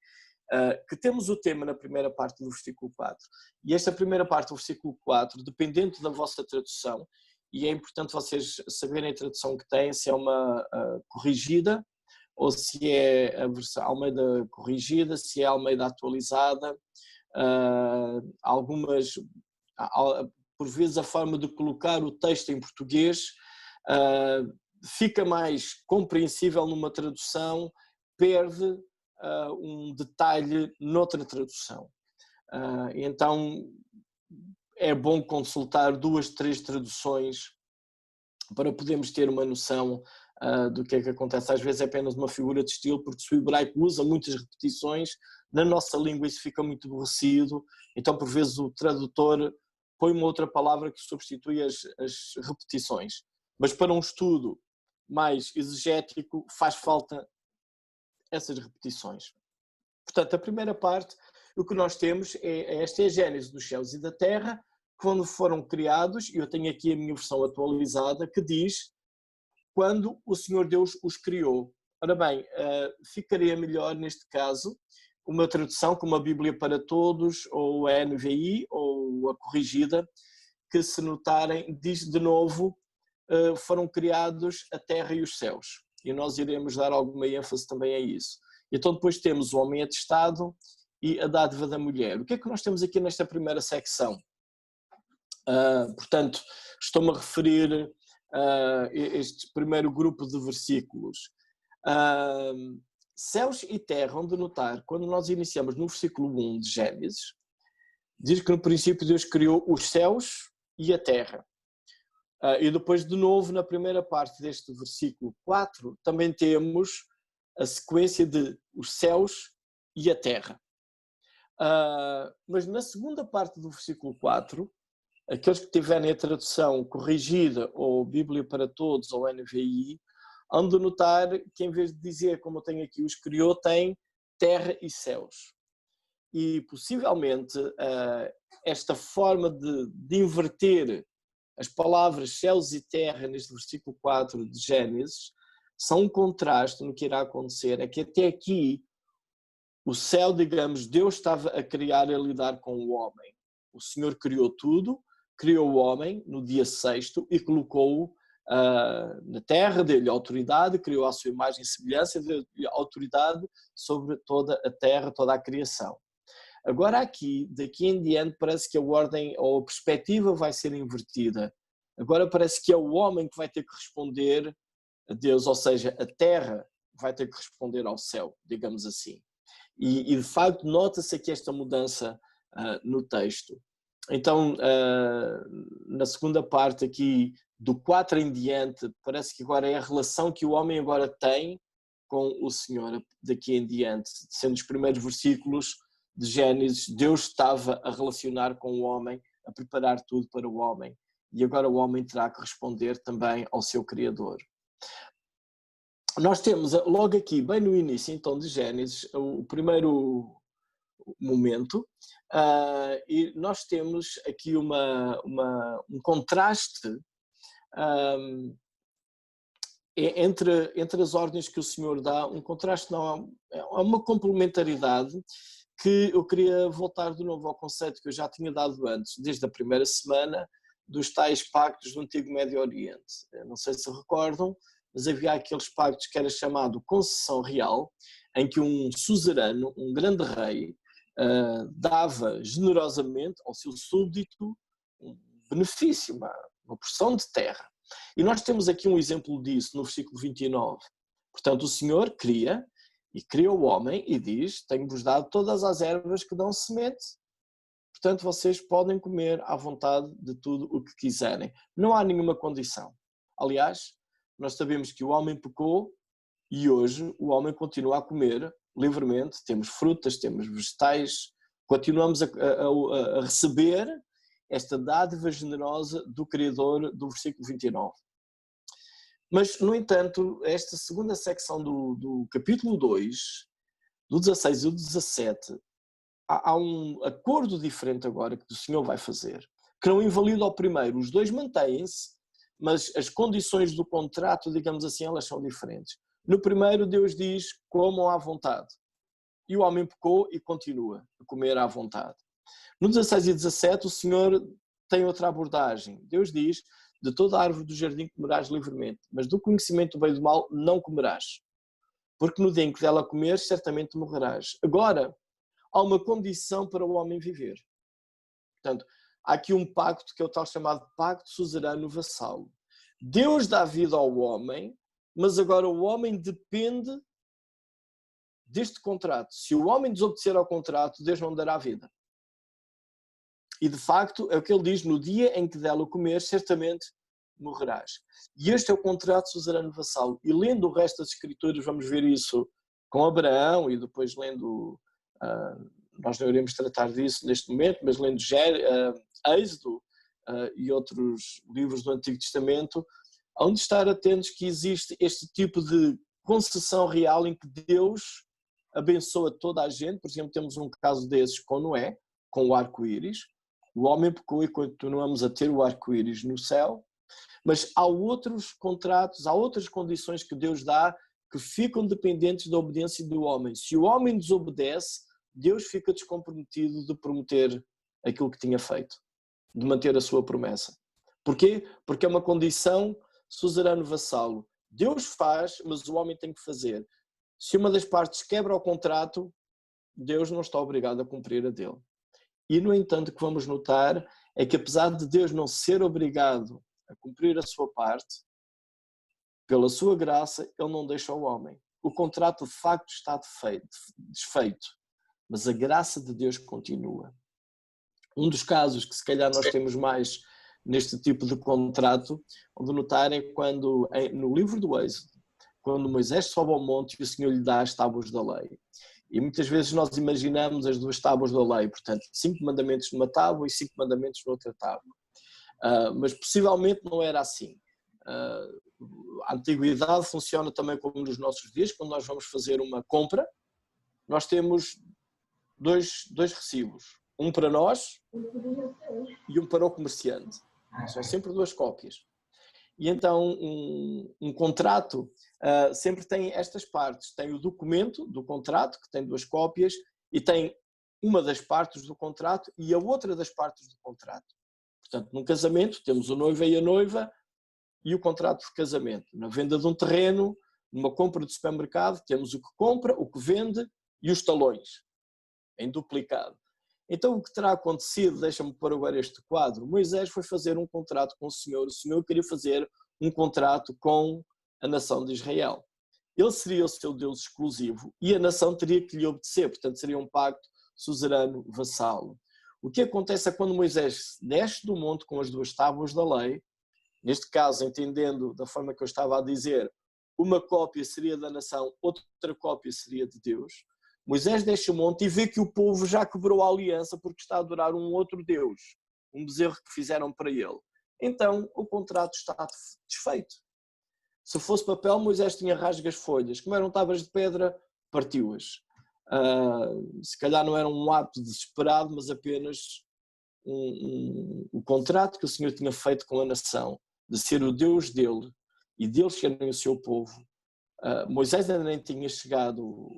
que temos o tema na primeira parte do versículo 4. E esta primeira parte do versículo 4, dependendo da vossa tradução, e é importante vocês saberem a tradução que têm, se é uma corrigida, ou se é a versão Almeida corrigida, se é Almeida atualizada, por vezes a forma de colocar o texto em português fica mais compreensível numa tradução, perde um detalhe noutra tradução. Então é bom consultar 2, 3 traduções para podermos ter uma noção do que é que acontece. Às vezes é apenas uma figura de estilo, porque se o hebraico usa muitas repetições, na nossa língua isso fica muito aborrecido, então por vezes o tradutor põe uma outra palavra que substitui as repetições. Mas para um estudo mais exegético faz falta essas repetições. Portanto, a primeira parte, o que nós temos esta é a gênese dos céus e da terra, quando foram criados, e eu tenho aqui a minha versão atualizada, que diz quando o Senhor Deus os criou. Ora bem, ficaria melhor neste caso uma tradução como a Bíblia para Todos, ou a NVI, ou a corrigida, que se notarem, diz de novo, foram criados a terra e os céus. E nós iremos dar alguma ênfase também a isso. Então depois temos o homem atestado e a dádiva da mulher. O que é que nós temos aqui nesta primeira secção? Portanto, estou-me a referir a este primeiro grupo de versículos. Céus e terra, onde notar, quando nós iniciamos no versículo 1 de Gênesis, diz que no princípio Deus criou os céus e a terra. E depois, de novo, na primeira parte deste versículo 4, também temos a sequência de os céus e a terra. Mas na segunda parte do versículo 4, aqueles que tiverem a tradução corrigida, ou Bíblia para Todos, ou NVI, hão de notar que em vez de dizer, como eu tenho aqui, os criou, tem terra e céus. e possivelmente esta forma de inverter as palavras céus e terra neste versículo 4 de Gênesis são um contraste no que irá acontecer. É que até aqui o céu, digamos, Deus estava a criar e a lidar com o homem. O Senhor criou tudo, criou o homem no dia sexto e colocou-o na terra, deu-lhe autoridade, criou a sua imagem e semelhança, deu-lhe autoridade sobre toda a terra, toda a criação. Agora aqui, daqui em diante, parece que a ordem ou a perspectiva vai ser invertida. Agora parece que é o homem que vai ter que responder a Deus, ou seja, a terra vai ter que responder ao céu, digamos assim. E de facto nota-se aqui esta mudança no texto. Então, na segunda parte aqui, do 4 em diante, parece que agora é a relação que o homem agora tem com o Senhor, daqui em diante. Sendo os primeiros versículos de Gênesis, Deus estava a relacionar com o homem, a preparar tudo para o homem. E agora o homem terá que responder também ao seu Criador. Nós temos logo aqui, bem no início então de Gênesis, o primeiro momento, e nós temos aqui um contraste entre as ordens que o Senhor dá, um contraste, não, é uma complementaridade que eu queria voltar de novo ao conceito que eu já tinha dado antes, desde a primeira semana, dos tais pactos do Antigo Médio Oriente. Não sei se recordam, mas havia aqueles pactos que era chamado concessão real, em que um suzerano, um grande rei, dava generosamente ao seu súbdito um benefício, uma porção de terra. E nós temos aqui um exemplo disso no versículo 29. Portanto, o Senhor cria o homem e diz: tenho-vos dado todas as ervas que dão semente. Portanto, vocês podem comer à vontade de tudo o que quiserem. Não há nenhuma condição. Aliás, nós sabemos que o homem pecou e hoje o homem continua a comer livremente. Temos frutas, temos vegetais, continuamos a receber esta dádiva generosa do Criador do versículo 29. Mas, no entanto, esta segunda secção do capítulo 2, do 16 e do 17, há um acordo diferente agora que o Senhor vai fazer, que não invalida o primeiro. Os dois mantêm-se, mas as condições do contrato, digamos assim, elas são diferentes. No primeiro, Deus diz: comam à vontade. E o homem pecou e continua a comer à vontade. No 16 e 17, o Senhor tem outra abordagem. Deus diz: de toda a árvore do jardim comerás livremente, mas do conhecimento do bem e do mal não comerás, porque no dia em que dela comeres, certamente morrerás. Agora, há uma condição para o homem viver. Portanto, há aqui um pacto que é o tal chamado pacto suzerano-vassalo. Deus dá vida ao homem, mas agora o homem depende deste contrato. Se o homem desobedecer ao contrato, Deus não dará vida. E de facto, é o que ele diz: no dia em que dela comer, certamente morrerás. E este é o contrato suzerano-vassalo. E lendo o resto das Escrituras, vamos ver isso com Abraão, e depois lendo, nós não iremos tratar disso neste momento, mas lendo Êxodo e outros livros do Antigo Testamento, onde estar atentos que existe este tipo de concessão real em que Deus abençoa toda a gente. Por exemplo, temos um caso desses com Noé, com o arco-íris. O homem pecou e continuamos a ter o arco-íris no céu, mas há outros contratos, há outras condições que Deus dá que ficam dependentes da obediência do homem. Se o homem desobedece, Deus fica descomprometido de prometer aquilo que tinha feito, de manter a sua promessa. Porquê? Porque é uma condição suzerano-vassalo. Deus faz, mas o homem tem que fazer. Se uma das partes quebra o contrato, Deus não está obrigado a cumprir a dele. E, no entanto, o que vamos notar é que, apesar de Deus não ser obrigado a cumprir a sua parte, pela sua graça, ele não deixa o homem. O contrato, de facto, está desfeito, mas a graça de Deus continua. Um dos casos que, se calhar, nós temos mais neste tipo de contrato, onde notar é quando, no livro do Êxodo, quando Moisés sobe ao monte e o Senhor lhe dá as tábuas da lei. E muitas vezes nós imaginamos as duas tábuas da lei, portanto, 5 mandamentos numa tábua e 5 mandamentos noutra tábua. Mas possivelmente não era assim. A antiguidade funciona também como nos nossos dias. Quando nós vamos fazer uma compra, nós temos dois recibos, um para nós e um para o comerciante. São sempre duas cópias. E então um contrato sempre tem estas partes. Tem o documento do contrato, que tem duas cópias, e tem uma das partes do contrato e a outra das partes do contrato. Portanto, num casamento temos o noivo e a noiva e o contrato de casamento. Na venda de um terreno, numa compra de supermercado, temos o que compra, o que vende e os talões, em duplicado. Então o que terá acontecido, deixa-me pôr agora este quadro, Moisés foi fazer um contrato com o Senhor queria fazer um contrato com a nação de Israel. Ele seria o seu Deus exclusivo e a nação teria que lhe obedecer, portanto seria um pacto suzerano vassalo. O que acontece é quando Moisés desce do monte com as duas tábuas da lei, neste caso entendendo da forma que eu estava a dizer, uma cópia seria da nação, outra cópia seria de Deus. Moisés desce o monte e vê que o povo já quebrou a aliança porque está a adorar um outro Deus, um bezerro que fizeram para ele. Então o contrato está desfeito. Se fosse papel, Moisés tinha rasgue as folhas. Como eram tábuas de pedra, partiu-as. Se calhar não era um ato desesperado, mas apenas o contrato que o Senhor tinha feito com a nação, de ser o Deus dele e deles serem o seu povo. Moisés ainda nem tinha chegado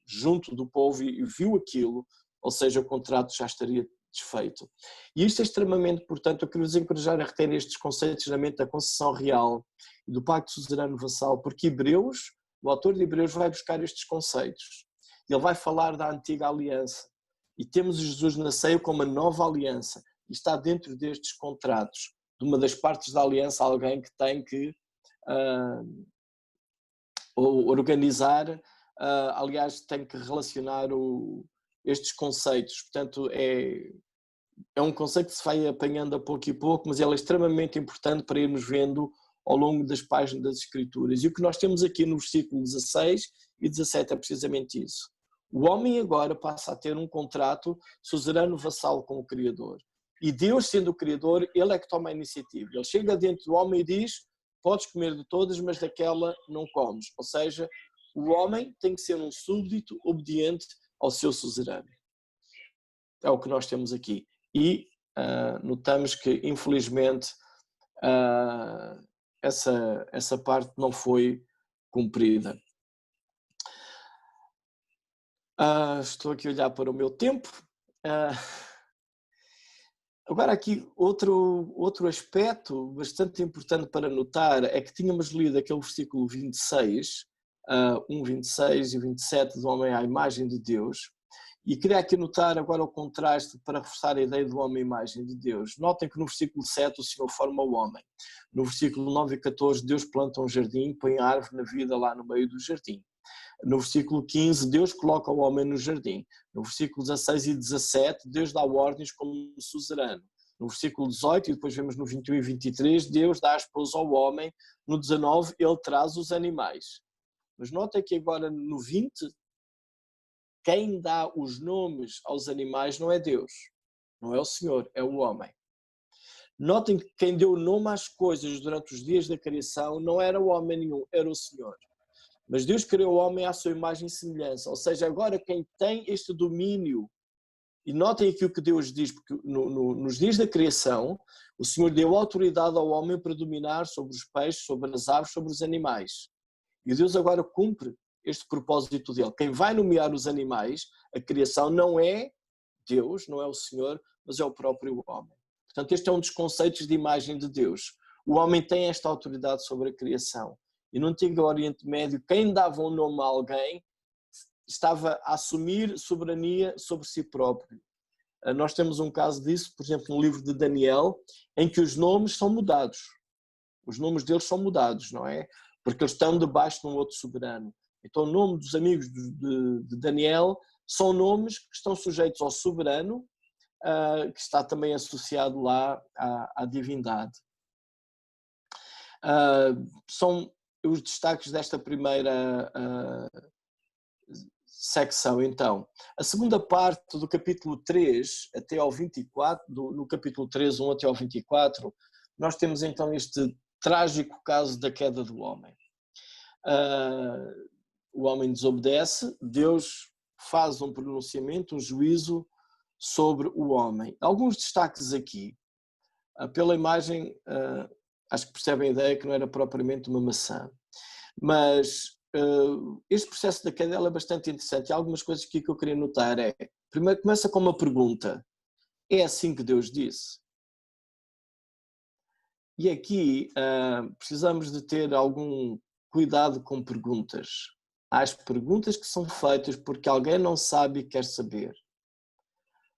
junto do povo e viu aquilo, ou seja, o contrato já estaria desfeito. E isto é extremamente importante. Eu quero vos encorajar a reter estes conceitos na mente da concessão real e do pacto suzerano vassal, porque Hebreus, o autor de Hebreus, vai buscar estes conceitos. Ele vai falar da antiga aliança e temos Jesus na ceia como a nova aliança e está dentro destes contratos, de uma das partes da aliança, alguém que tem que organizar, aliás, tem que relacionar estes conceitos. Portanto, é um conceito que se vai apanhando a pouco e pouco, mas ele é extremamente importante para irmos vendo ao longo das páginas das Escrituras. E o que nós temos aqui no versículo 16 e 17 é precisamente isso. O homem agora passa a ter um contrato suzerano vassalo com o Criador. E Deus, sendo o Criador, Ele é que toma a iniciativa. Ele chega dentro do homem e diz: podes comer de todas, mas daquela não comes. Ou seja, o homem tem que ser um súbdito obediente ao seu suzerano. É o que nós temos aqui. E notamos que, infelizmente, essa parte não foi cumprida. Estou aqui a olhar para o meu tempo. Agora aqui outro aspecto bastante importante para notar é que tínhamos lido aquele versículo 26, 26 e 27 do homem à imagem de Deus, e queria aqui notar agora o contraste para reforçar a ideia do homem à imagem de Deus. Notem que no versículo 7 o Senhor forma o homem, no versículo 9 e 14 Deus planta um jardim, põe a árvore na vida lá no meio do jardim. No versículo 15, Deus coloca o homem no jardim. No versículo 16 e 17, Deus dá ordens como suzerano. No versículo 18, e depois vemos no 21 e 23, Deus dá a esposa ao homem. No 19, Ele traz os animais. Mas notem que agora no 20, quem dá os nomes aos animais não é Deus, não é o Senhor, é o homem. Notem que quem deu o nome às coisas durante os dias da criação não era o homem nenhum, era o Senhor. Mas Deus criou o homem à sua imagem e semelhança, ou seja, agora quem tem este domínio, e notem aqui o que Deus diz, porque nos dias da criação, o Senhor deu autoridade ao homem para dominar sobre os peixes, sobre as aves, sobre os animais. E Deus agora cumpre este propósito dele. Quem vai nomear os animais, a criação, não é Deus, não é o Senhor, mas é o próprio homem. Portanto, este é um dos conceitos de imagem de Deus. O homem tem esta autoridade sobre a criação. E no Antigo Oriente Médio, quem dava um nome a alguém estava a assumir soberania sobre si próprio. Nós temos um caso disso, por exemplo, no livro de Daniel, em que os nomes são mudados. Os nomes deles são mudados, não é? Porque eles estão debaixo de um outro soberano. Então o nome dos amigos de Daniel são nomes que estão sujeitos ao soberano, que está também associado lá à divindade. São os destaques desta primeira secção, então. A segunda parte do capítulo 3 até ao 24, no capítulo 3, 1 até ao 24, nós temos então este trágico caso da queda do homem. O homem desobedece, Deus faz um pronunciamento, um juízo sobre o homem. Alguns destaques aqui. Pela imagem, acho que percebem a ideia que não era propriamente uma maçã. Mas este processo da queda é bastante interessante. E há algumas coisas aqui que eu queria notar. Primeiro começa com uma pergunta. É assim que Deus disse? E aqui precisamos de ter algum cuidado com perguntas. Há as perguntas que são feitas porque alguém não sabe e quer saber.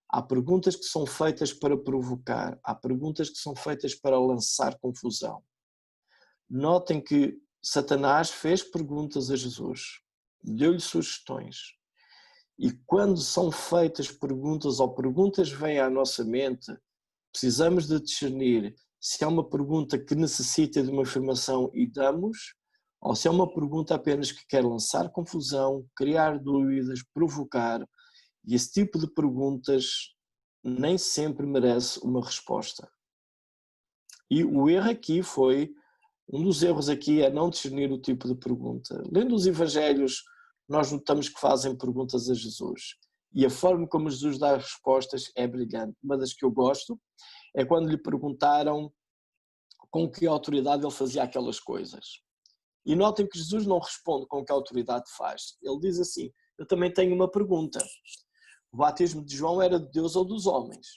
Há perguntas que são feitas para provocar. Há perguntas que são feitas para lançar confusão. Notem que Satanás fez perguntas a Jesus, deu-lhe sugestões. E quando são feitas perguntas ou perguntas vêm à nossa mente, precisamos de discernir se é uma pergunta que necessita de uma afirmação e damos, ou se é uma pergunta apenas que quer lançar confusão, criar dúvidas, provocar. E esse tipo de perguntas nem sempre merece uma resposta. E o erro aqui foi, um dos erros aqui é não discernir o tipo de pergunta. Lendo os evangelhos, nós notamos que fazem perguntas a Jesus. E a forma como Jesus dá as respostas é brilhante. Uma das que eu gosto é quando lhe perguntaram com que autoridade ele fazia aquelas coisas. E notem que Jesus não responde com que autoridade faz. Ele diz assim, eu também tenho uma pergunta. O batismo de João era de Deus ou dos homens?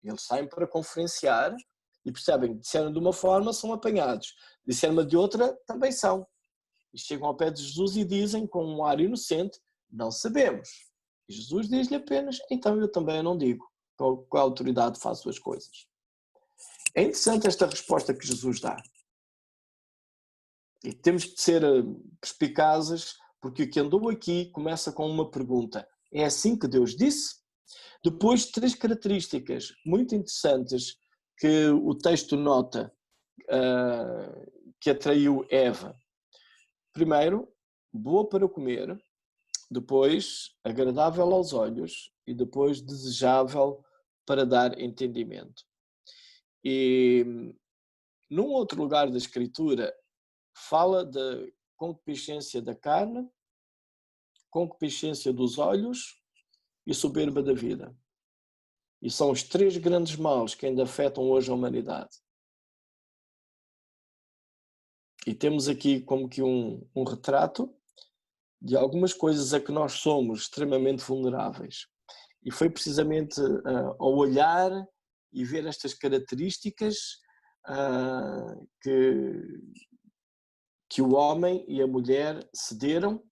Eles saem para conferenciar e percebem que disseram de uma forma, são apanhados. Disseram de outra, também são. E chegam ao pé de Jesus e dizem com um ar inocente, não sabemos. E Jesus diz-lhe apenas, então eu também não digo com a autoridade faço as coisas. É interessante esta resposta que Jesus dá. E temos que ser perspicazes, porque o que andou aqui começa com uma pergunta. É assim que Deus disse? Depois, 3 características muito interessantes que o texto nota que atraiu Eva. Primeiro, boa para comer. Depois, agradável aos olhos. E depois, desejável para dar entendimento. E num outro lugar da Escritura, fala da concupiscência da carne, concupiscência dos olhos e soberba da vida. E são os 3 grandes males que ainda afetam hoje a humanidade. E temos aqui como que um retrato de algumas coisas a que nós somos extremamente vulneráveis. E foi precisamente ao olhar e ver estas características que o homem e a mulher cederam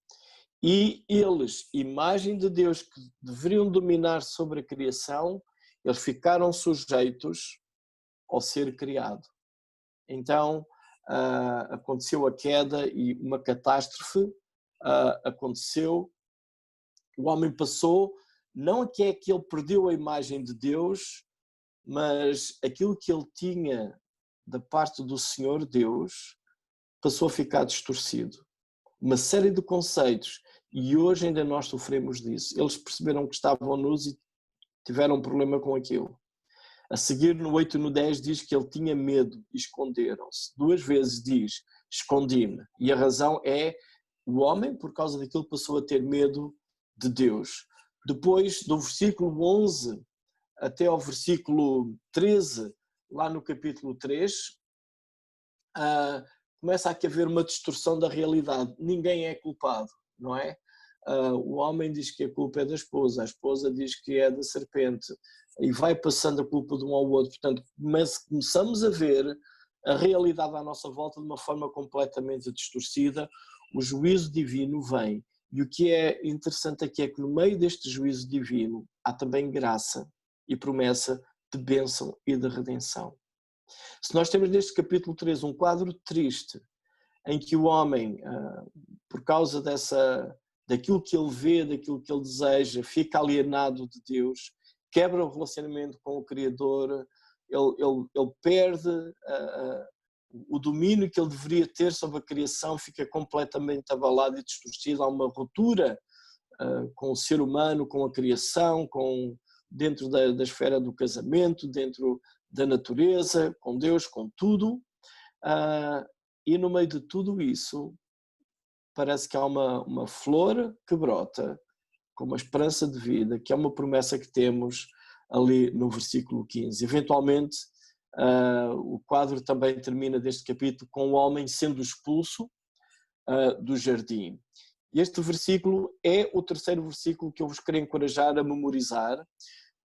e eles, imagem de Deus que deveriam dominar sobre a criação, eles ficaram sujeitos ao ser criado. Então aconteceu a queda e uma catástrofe aconteceu. O homem passou, não que é que ele perdeu a imagem de Deus, mas aquilo que ele tinha da parte do Senhor Deus passou a ficar distorcido. Uma série de conceitos, e hoje ainda nós sofremos disso. Eles perceberam que estavam nus e tiveram um problema com aquilo. A seguir, no 8 e no 10, diz que ele tinha medo e esconderam-se. 2 vezes diz, escondi-me. E a razão é, o homem, por causa daquilo, passou a ter medo de Deus. Depois, do versículo 11 até ao versículo 13, lá no capítulo 3, começa a haver uma distorção da realidade. Ninguém é culpado, não é? O homem diz que a culpa é da esposa, a esposa diz que é da serpente, e vai passando a culpa de um ao outro. Portanto, começamos a ver a realidade à nossa volta de uma forma completamente distorcida. O juízo divino vem. E o que é interessante aqui é que no meio deste juízo divino há também graça e promessa de bênção e de redenção. Se nós temos neste capítulo 3 um quadro triste, em que o homem, por causa daquilo que ele vê, daquilo que ele deseja, fica alienado de Deus, quebra o relacionamento com o Criador, ele perde o domínio que ele deveria ter sobre a criação, fica completamente abalado e distorcido. Há uma ruptura com o ser humano, com a criação, dentro da esfera do casamento, dentro da natureza, com Deus, com tudo. E no meio de tudo isso, parece que há uma flor que brota como a esperança de vida, que é uma promessa que temos ali no versículo 15. Eventualmente, o quadro também termina deste capítulo com o homem sendo expulso do jardim. Este versículo é o terceiro versículo que eu vos quero encorajar a memorizar,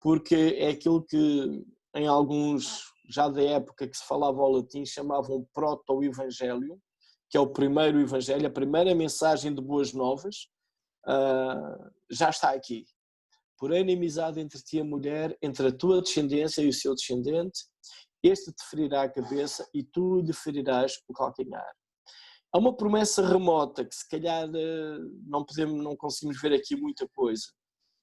porque é aquilo que em alguns, já da época que se falava ao latim, chamavam proto-evangelho, que é o primeiro evangelho, a primeira mensagem de boas novas, já está aqui. Porém, inimizade entre ti e a mulher, entre a tua descendência e o seu descendente, este te ferirá a cabeça e tu lhe ferirás o calcanhar. Há uma promessa remota que se calhar não conseguimos ver aqui muita coisa,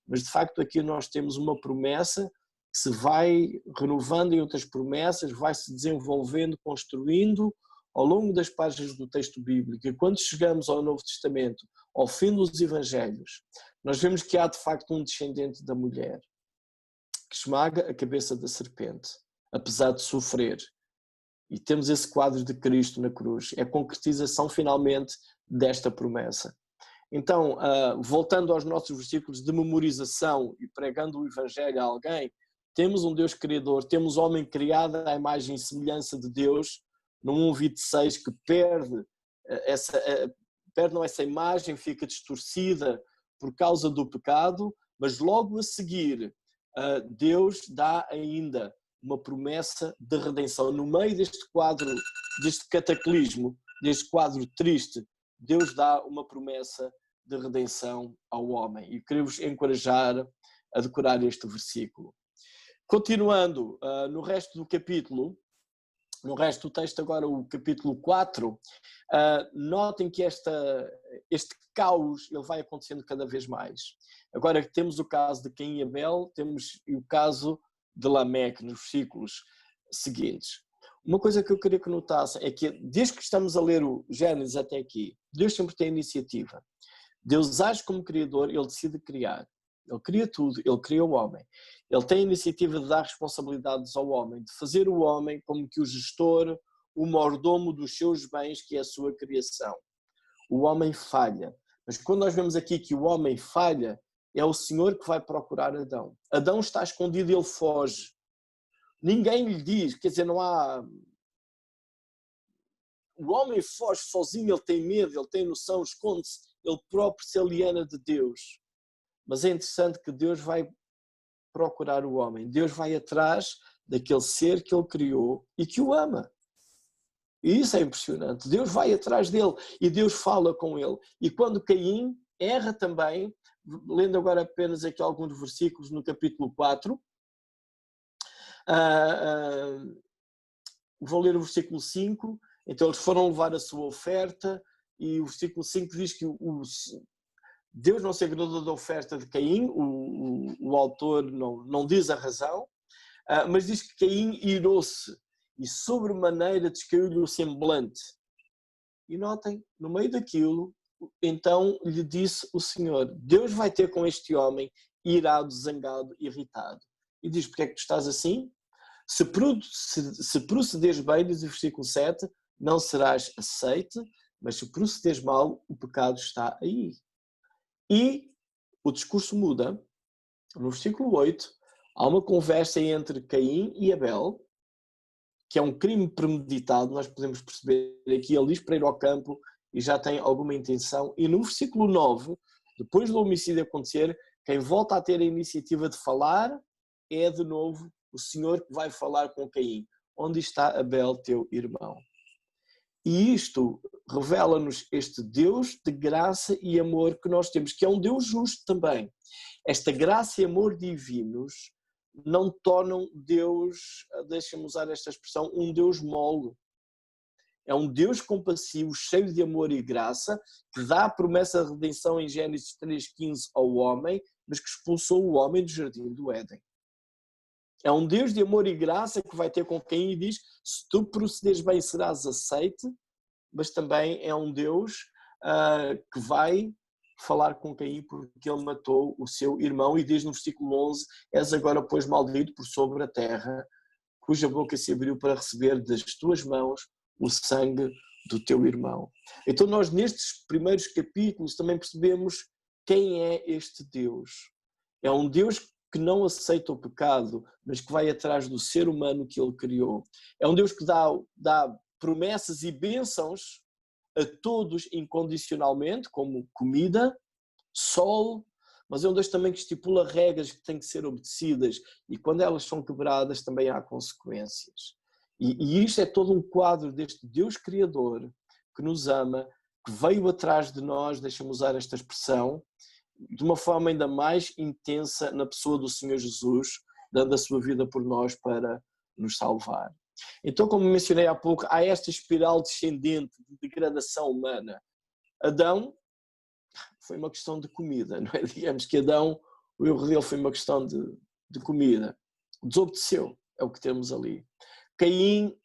mas de facto aqui nós temos uma promessa que se vai renovando em outras promessas, vai se desenvolvendo, construindo ao longo das páginas do texto bíblico. E quando chegamos ao Novo Testamento, ao fim dos Evangelhos, nós vemos que há de facto um descendente da mulher que esmaga a cabeça da serpente, apesar de sofrer. E temos esse quadro de Cristo na cruz. É a concretização finalmente desta promessa. Então, voltando aos nossos versículos de memorização e pregando o Evangelho a alguém, temos um Deus criador, temos homem criado à imagem e semelhança de Deus, no 1:26, que perde essa imagem, fica distorcida por causa do pecado, mas logo a seguir Deus dá ainda uma promessa de redenção. No meio deste quadro, deste cataclismo, deste quadro triste, Deus dá uma promessa de redenção ao homem. E queria-vos encorajar a decorar este versículo. Continuando, no resto do capítulo, no resto do texto agora, o capítulo 4, notem que este caos ele vai acontecendo cada vez mais. Agora temos o caso de Caim e Abel, temos o caso de Lameque nos versículos seguintes. Uma coisa que eu queria que notassem é que desde que estamos a ler o Gênesis até aqui, Deus sempre tem iniciativa. Deus age como criador, ele decide criar. Ele cria tudo, ele cria o homem. Ele tem a iniciativa de dar responsabilidades ao homem, de fazer o homem como que o gestor, o mordomo dos seus bens, que é a sua criação. O homem falha. Mas quando nós vemos aqui que o homem falha, é o Senhor que vai procurar Adão. Adão está escondido e ele foge. Ninguém lhe diz, quer dizer, não há... O homem foge sozinho, ele tem medo, ele tem noção, esconde-se, ele próprio se aliena de Deus. Mas é interessante que Deus vai procurar o homem. Deus vai atrás daquele ser que ele criou e que o ama. E isso é impressionante. Deus vai atrás dele e Deus fala com ele. E quando Caim erra também, lendo agora apenas aqui alguns versículos no capítulo 4, vou ler o versículo 5. Então eles foram levar a sua oferta e o versículo 5 diz que Deus não se agradou da oferta de Caim, o autor não diz a razão, mas diz que Caim irou-se e sobremaneira descaiu-lhe o semblante. E notem, no meio daquilo, então lhe disse o Senhor, Deus vai ter com este homem irado, zangado, irritado. E diz, porque é que tu estás assim? Se procederes bem, diz o versículo 7, não serás aceite, mas se procederes mal, o pecado está aí. E o discurso muda. No versículo 8, há uma conversa entre Caim e Abel, que é um crime premeditado, nós podemos perceber aqui, ele diz para ir ao campo e já tem alguma intenção. E no versículo 9, depois do homicídio acontecer, quem volta a ter a iniciativa de falar é de novo o Senhor que vai falar com Caim. Onde está Abel, teu irmão? E isto revela-nos este Deus de graça e amor que nós temos, que é um Deus justo também. Esta graça e amor divinos não tornam Deus, deixa-me usar esta expressão, um Deus mole. É um Deus compassivo, cheio de amor e graça, que dá a promessa de redenção em Gênesis 3,15 ao homem, mas que expulsou o homem do jardim do Éden. É um Deus de amor e graça que vai ter com Caim e diz, se tu procederes bem serás aceite, mas também é um Deus que vai falar com Caim porque ele matou o seu irmão e diz no versículo 11, és agora pois maldito por sobre a terra, cuja boca se abriu para receber das tuas mãos o sangue do teu irmão. Então nós nestes primeiros capítulos também percebemos quem é este Deus? É um Deus que não aceita o pecado, mas que vai atrás do ser humano que ele criou. É um Deus que dá promessas e bênçãos a todos incondicionalmente, como comida, sol, mas é um Deus também que estipula regras que têm que ser obedecidas, e quando elas são quebradas também há consequências. E isto é todo um quadro deste Deus Criador que nos ama, que veio atrás de nós, deixa-me usar esta expressão, de uma forma ainda mais intensa na pessoa do Senhor Jesus, dando a sua vida por nós para nos salvar. Então, como mencionei há pouco, há esta espiral descendente de degradação humana. Adão foi uma questão de comida, não é? Digamos que Adão, o erro dele foi uma questão de comida. Desobedeceu, é o que temos ali. Caim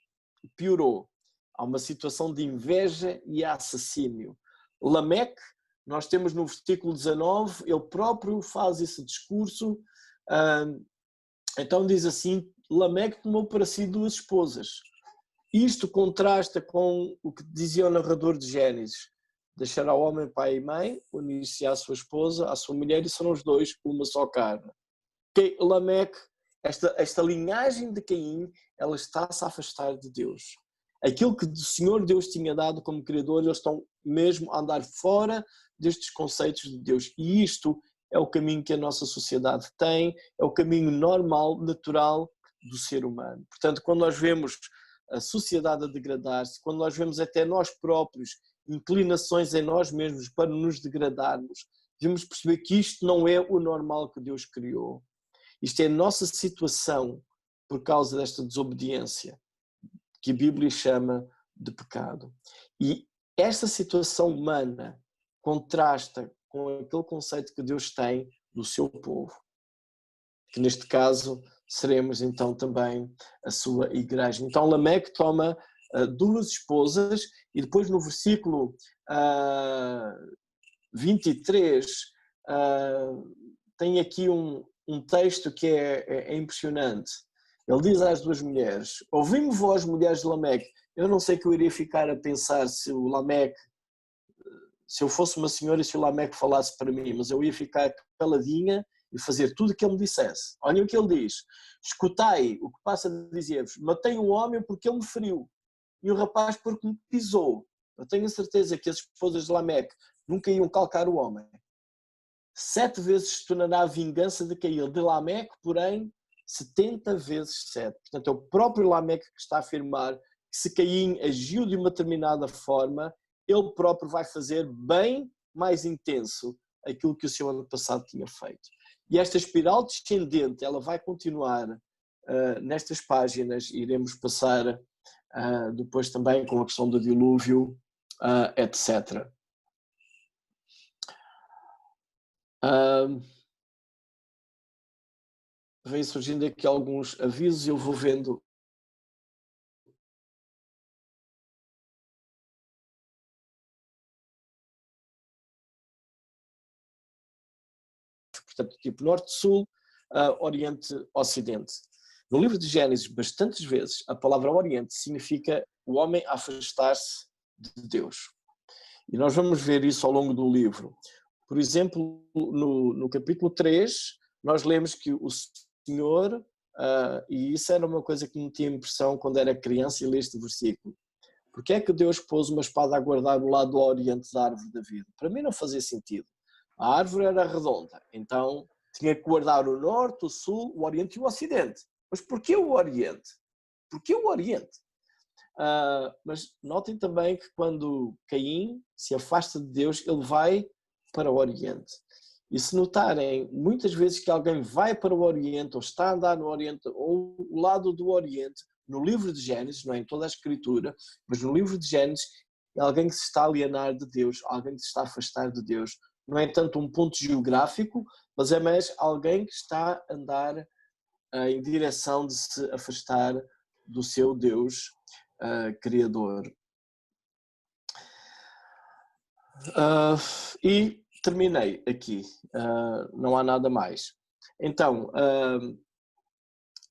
piorou. Há uma situação de inveja e assassínio. Lameque, nós temos no versículo 19, ele próprio faz esse discurso. Então diz assim, Lameque tomou para si 2 esposas. Isto contrasta com o que dizia o narrador de Gênesis. Deixará o homem pai e mãe, unir-se à sua esposa, à sua mulher, e serão os 2 uma só carne. Lameque, esta linhagem de Caim, ela está-se a afastar de Deus. Aquilo que o Senhor Deus tinha dado como Criador, eles estão mesmo a andar fora destes conceitos de Deus. E isto é o caminho que a nossa sociedade tem, é o caminho normal, natural do ser humano. Portanto, quando nós vemos a sociedade a degradar-se, quando nós vemos até nós próprios inclinações em nós mesmos para nos degradarmos, devemos perceber que isto não é o normal que Deus criou. Isto é a nossa situação por causa desta desobediência, que a Bíblia chama de pecado. E esta situação humana contrasta com aquele conceito que Deus tem do seu povo, que neste caso seremos então também a sua igreja. Então Lameque toma 2 esposas, e depois no versículo 23 tem aqui um texto que é impressionante. Ele diz às 2 mulheres, ouvi-me vós, mulheres de Lameque. Eu não sei que eu iria ficar a pensar se o Lameque, se eu fosse uma senhora e se o Lameque falasse para mim, mas eu ia ficar caladinha e fazer tudo o que ele me dissesse. Olhem o que ele diz. Escutai o que passa a dizer-vos. Matei um homem porque ele me feriu, e um rapaz porque me pisou. Eu tenho a certeza que as esposas de Lameque nunca iam calcar o homem. 7 vezes se tornará a vingança de Caim. De Lameque, porém, 70 vezes 7. Portanto, é o próprio Lameque que está a afirmar que se Caim agiu de uma determinada forma, ele próprio vai fazer bem mais intenso aquilo que o seu antepassado tinha feito. E esta espiral descendente, ela vai continuar nestas páginas, iremos passar depois também com a questão do dilúvio, etc. Vem surgindo aqui alguns avisos e eu vou vendo. Portanto, tipo norte-sul, oriente-ocidente. No livro de Gênesis, bastantes vezes, a palavra oriente significa o homem afastar-se de Deus. E nós vamos ver isso ao longo do livro. Por exemplo, no capítulo 3, nós lemos que o Senhor, e isso era uma coisa que me tinha impressão quando era criança e li este versículo. Porque é que Deus pôs uma espada a guardar o lado do oriente da árvore da vida? Para mim não fazia sentido. A árvore era redonda, então tinha que guardar o norte, o sul, o oriente e o ocidente. Mas porquê o oriente? Porquê o oriente? Mas notem também que quando Caim se afasta de Deus, ele vai para o oriente. E se notarem, muitas vezes que alguém vai para o oriente, ou está a andar no oriente, ou o lado do oriente, no livro de Gênesis, não é em toda a escritura, mas no livro de Gênesis, é alguém que se está a alienar de Deus, alguém que se está a afastar de Deus. Não é tanto um ponto geográfico, mas é mais alguém que está a andar em direção de se afastar do seu Deus Criador. E terminei aqui, não há nada mais. Então,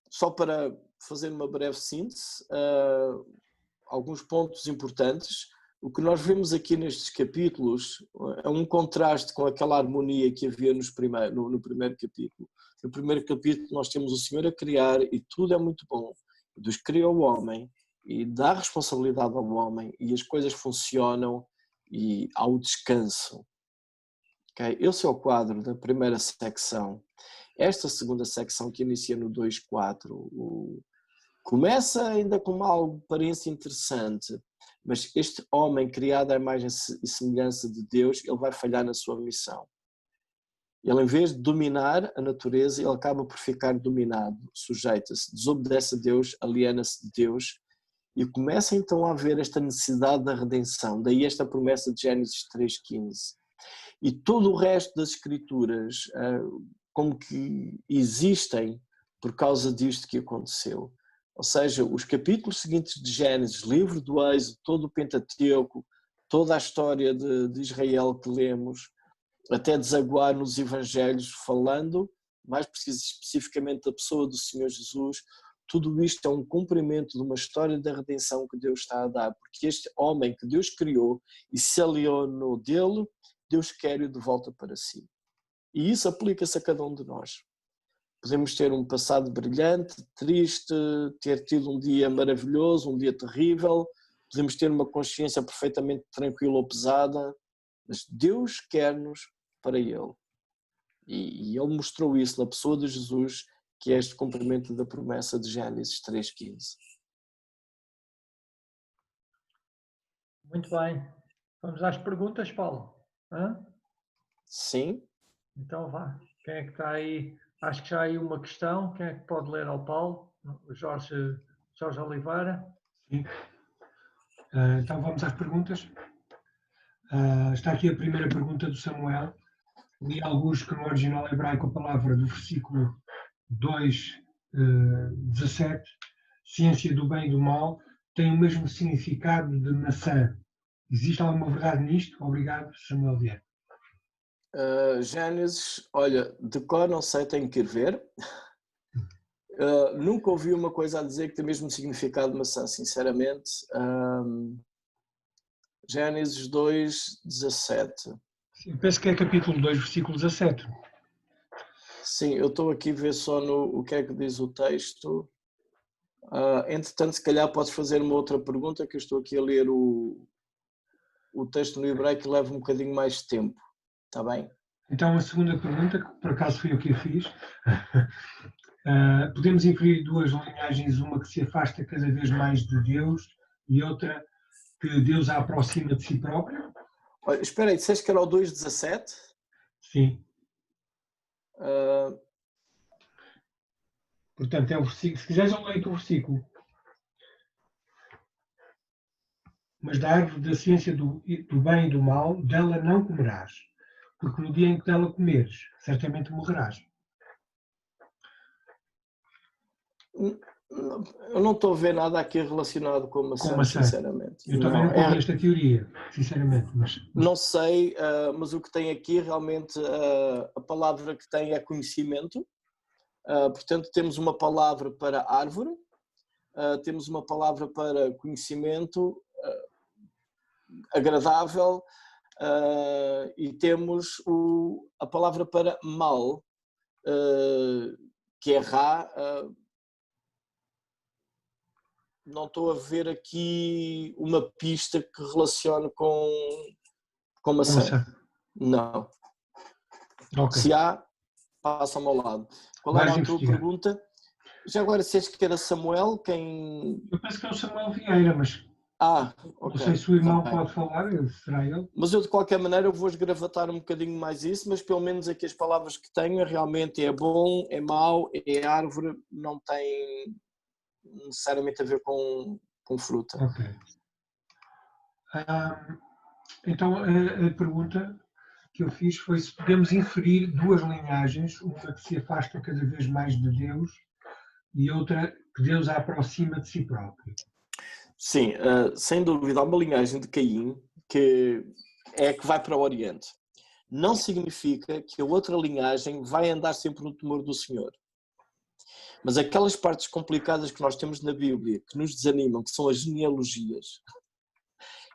só para fazer uma breve síntese, alguns pontos importantes. O que nós vemos aqui nestes capítulos é um contraste com aquela harmonia que havia no primeiro capítulo. No primeiro capítulo nós temos o Senhor a criar e tudo é muito bom. Deus criou o homem e dá responsabilidade ao homem e as coisas funcionam e há o descanso. Okay? Esse é o quadro da primeira secção. Esta segunda secção que inicia no 2.4 começa ainda com uma aparência interessante, mas este homem criado à imagem e semelhança de Deus, ele vai falhar na sua missão. Ele, em vez de dominar a natureza, ele acaba por ficar dominado, sujeita-se, desobedece a Deus, aliena-se de Deus e começa então a haver esta necessidade da redenção, daí esta promessa de Gênesis 3.15. E todo o resto das escrituras como que existem por causa disto que aconteceu. Ou seja, os capítulos seguintes de Gênesis, livro do Êxodo, todo o Pentateuco, toda a história de Israel que lemos, até desaguar nos Evangelhos, falando mais especificamente da pessoa do Senhor Jesus, tudo isto é um cumprimento de uma história da redenção que Deus está a dar, porque este homem que Deus criou e se alienou dele, Deus quer-o de volta para si. E isso aplica-se a cada um de nós. Podemos ter um passado brilhante, triste, ter tido um dia maravilhoso, um dia terrível, podemos ter uma consciência perfeitamente tranquila ou pesada, mas Deus quer-nos para Ele. E Ele mostrou isso na pessoa de Jesus, que é este cumprimento da promessa de Gênesis 3.15. Muito bem. Vamos às perguntas, Paulo. Hã? Sim. Então vá. Quem é que está aí? Acho que já há aí uma questão. Quem é que pode ler ao Paulo? O Jorge Oliveira. Sim. Então vamos às perguntas. Está aqui a primeira pergunta do Samuel. Li alguns que no original hebraico a palavra do versículo 2:17, ciência do bem e do mal, tem o mesmo significado de maçã. Existe alguma verdade nisto? Obrigado, Samuel Vieira. Gênesis, olha, de cor não sei, tenho que ir ver. Nunca ouvi uma coisa a dizer que tem o mesmo significado de maçã, sinceramente. Gênesis 2:17. Penso que é capítulo 2, versículo 17. Sim, eu estou aqui a ver só no o que é que diz o texto. Entretanto, se calhar podes fazer uma outra pergunta, que eu estou aqui a ler o texto no hebraico e leva um bocadinho mais de tempo. Está bem? Então a segunda pergunta, que por acaso fui eu que a fiz. Podemos inferir duas linhagens, uma que se afasta cada vez mais de Deus e outra que Deus a aproxima de si próprio? Olha, espera aí, disseste que era o 2:17? Sim. Portanto, é o versículo. Se quiseres, eu leio o versículo. Mas da árvore da ciência do bem e do mal, dela não comerás, porque no dia em que dela comeres, certamente morrerás. Eu não estou a ver nada aqui relacionado com maçã, sinceramente. Eu também não ouvi esta teoria, sinceramente. Mas... Não sei, mas o que tem aqui realmente, a palavra que tem é conhecimento. Portanto, temos uma palavra para árvore, temos uma palavra para conhecimento agradável e temos a palavra para mal, que é Ra. Não estou a ver aqui uma pista que relacione com maçã. Não. Okay. Se há, passa-me ao lado. Qual era a tua pergunta? Já agora disseste que era Samuel, quem... Eu penso que é o Samuel Vieira, mas... Okay. Não sei se o irmão pode falar, será ele? Mas eu, de qualquer maneira, eu vou esgravatar um bocadinho mais isso, mas pelo menos aqui as palavras que tenho realmente é bom, é mau, é árvore, não tem necessariamente a ver com fruta. Ok. Então a pergunta que eu fiz foi se podemos inferir duas linhagens, uma que se afasta cada vez mais de Deus e outra que Deus a aproxima de si próprio. Sim, sem dúvida, há uma linhagem de Caim que é a que vai para o Oriente. Não significa que a outra linhagem vai andar sempre no temor do Senhor. Mas aquelas partes complicadas que nós temos na Bíblia, que nos desanimam, que são as genealogias,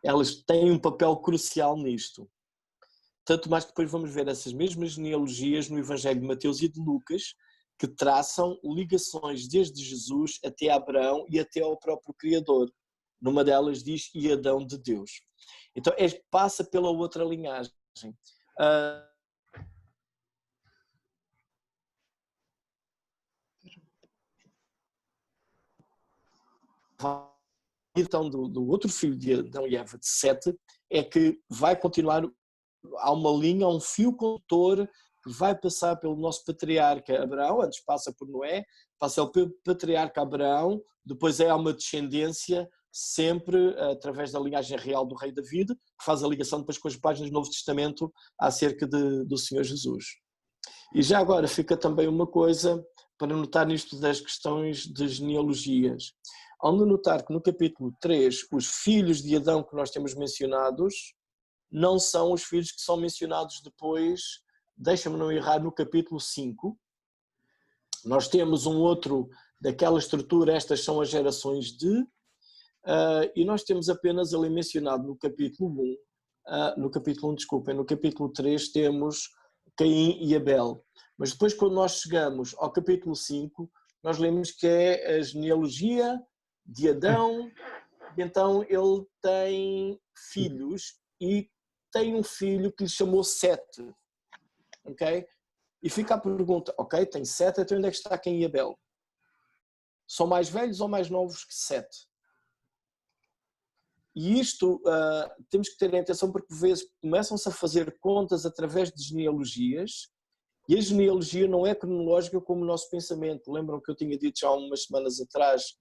elas têm um papel crucial nisto. Tanto mais que depois vamos ver essas mesmas genealogias no Evangelho de Mateus e de Lucas, que traçam ligações desde Jesus até Abraão e até ao próprio Criador. Numa delas diz, e Adão de Deus. Então, passa pela outra linhagem. Então, do outro filho de Adão e Eva, de Sete, é que vai continuar, há uma linha, há um fio condutor que vai passar pelo nosso patriarca Abraão, antes passa por Noé, passa pelo patriarca Abraão, depois há uma descendência, sempre através da linhagem real do rei David, que faz a ligação depois com as páginas do Novo Testamento acerca do Senhor Jesus. E já agora fica também uma coisa para notar nisto das questões de genealogias. Ao notar que no capítulo 3, os filhos de Adão que nós temos mencionados, não são os filhos que são mencionados depois, deixa-me não errar, no capítulo 5. Nós temos um outro daquela estrutura, estas são as gerações de, e nós temos apenas ali mencionado no capítulo 1, no capítulo 3 temos Caim e Abel. Mas depois quando nós chegamos ao capítulo 5, nós lemos que é a genealogia de Adão, e então ele tem filhos e tem um filho que lhe chamou Sete, ok? E fica a pergunta, ok, tem Sete, então onde é que está Caim e Abel? São mais velhos ou mais novos que Sete? E isto temos que ter atenção porque por vezes começam-se a fazer contas através de genealogias e a genealogia não é cronológica como o nosso pensamento. Lembram que eu tinha dito já há umas semanas atrás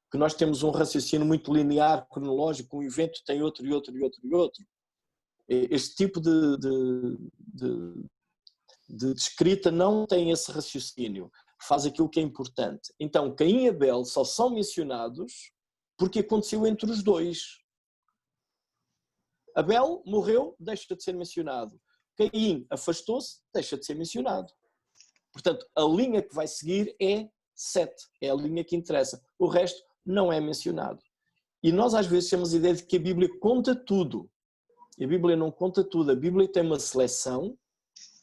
que nós temos um raciocínio muito linear, cronológico, um evento tem outro e outro e outro e outro. Este tipo de escrita não tem esse raciocínio, faz aquilo que é importante. Então, Caim e Abel só são mencionados porque aconteceu entre os dois. Abel morreu, deixa de ser mencionado. Caim afastou-se, deixa de ser mencionado. Portanto, a linha que vai seguir é Sete, é a linha que interessa. O resto não é mencionado. E nós às vezes temos a ideia de que a Bíblia conta tudo. E a Bíblia não conta tudo. A Bíblia tem uma seleção,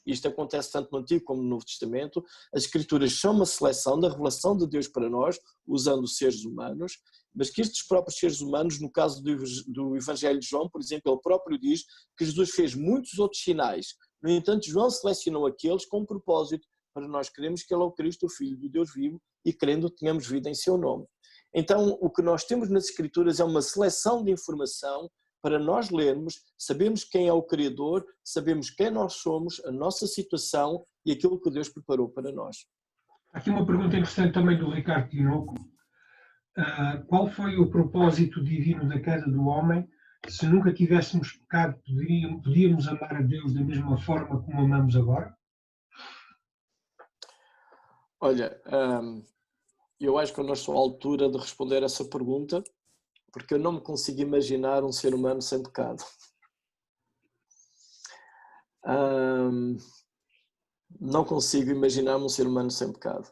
isto acontece tanto no Antigo como no Novo Testamento, as Escrituras são uma seleção da revelação de Deus para nós, usando os seres humanos, mas que estes próprios seres humanos, no caso do Evangelho de João, por exemplo, ele próprio diz que Jesus fez muitos outros sinais. No entanto, João selecionou aqueles com um propósito, para nós crermos que ele é o Cristo, o Filho do Deus vivo, e crendo tenhamos vida em seu nome. Então, o que nós temos nas Escrituras é uma seleção de informação para nós lermos, sabemos quem é o Criador, sabemos quem nós somos, a nossa situação e aquilo que Deus preparou para nós. Aqui uma pergunta interessante também do Ricardo Tinoco. Qual foi o propósito divino da queda do homem? Se nunca tivéssemos pecado, podíamos amar a Deus da mesma forma como amamos agora? Olha, eu acho que eu não estou à altura de responder essa pergunta, porque eu não me consigo imaginar um ser humano sem pecado. Não consigo imaginar um ser humano sem pecado.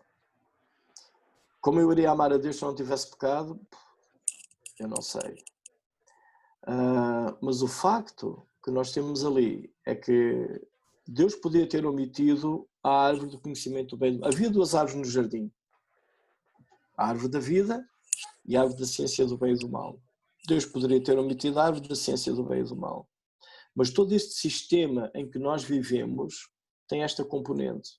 Como eu iria amar a Deus se eu não tivesse pecado? Eu não sei. Mas o facto que nós temos ali é que Deus podia ter omitido a árvore do conhecimento do bem e do mal. Havia duas árvores no jardim. A árvore da vida e a árvore da ciência do bem e do mal. Deus poderia ter omitido a árvore da ciência do bem e do mal. Mas todo este sistema em que nós vivemos tem esta componente.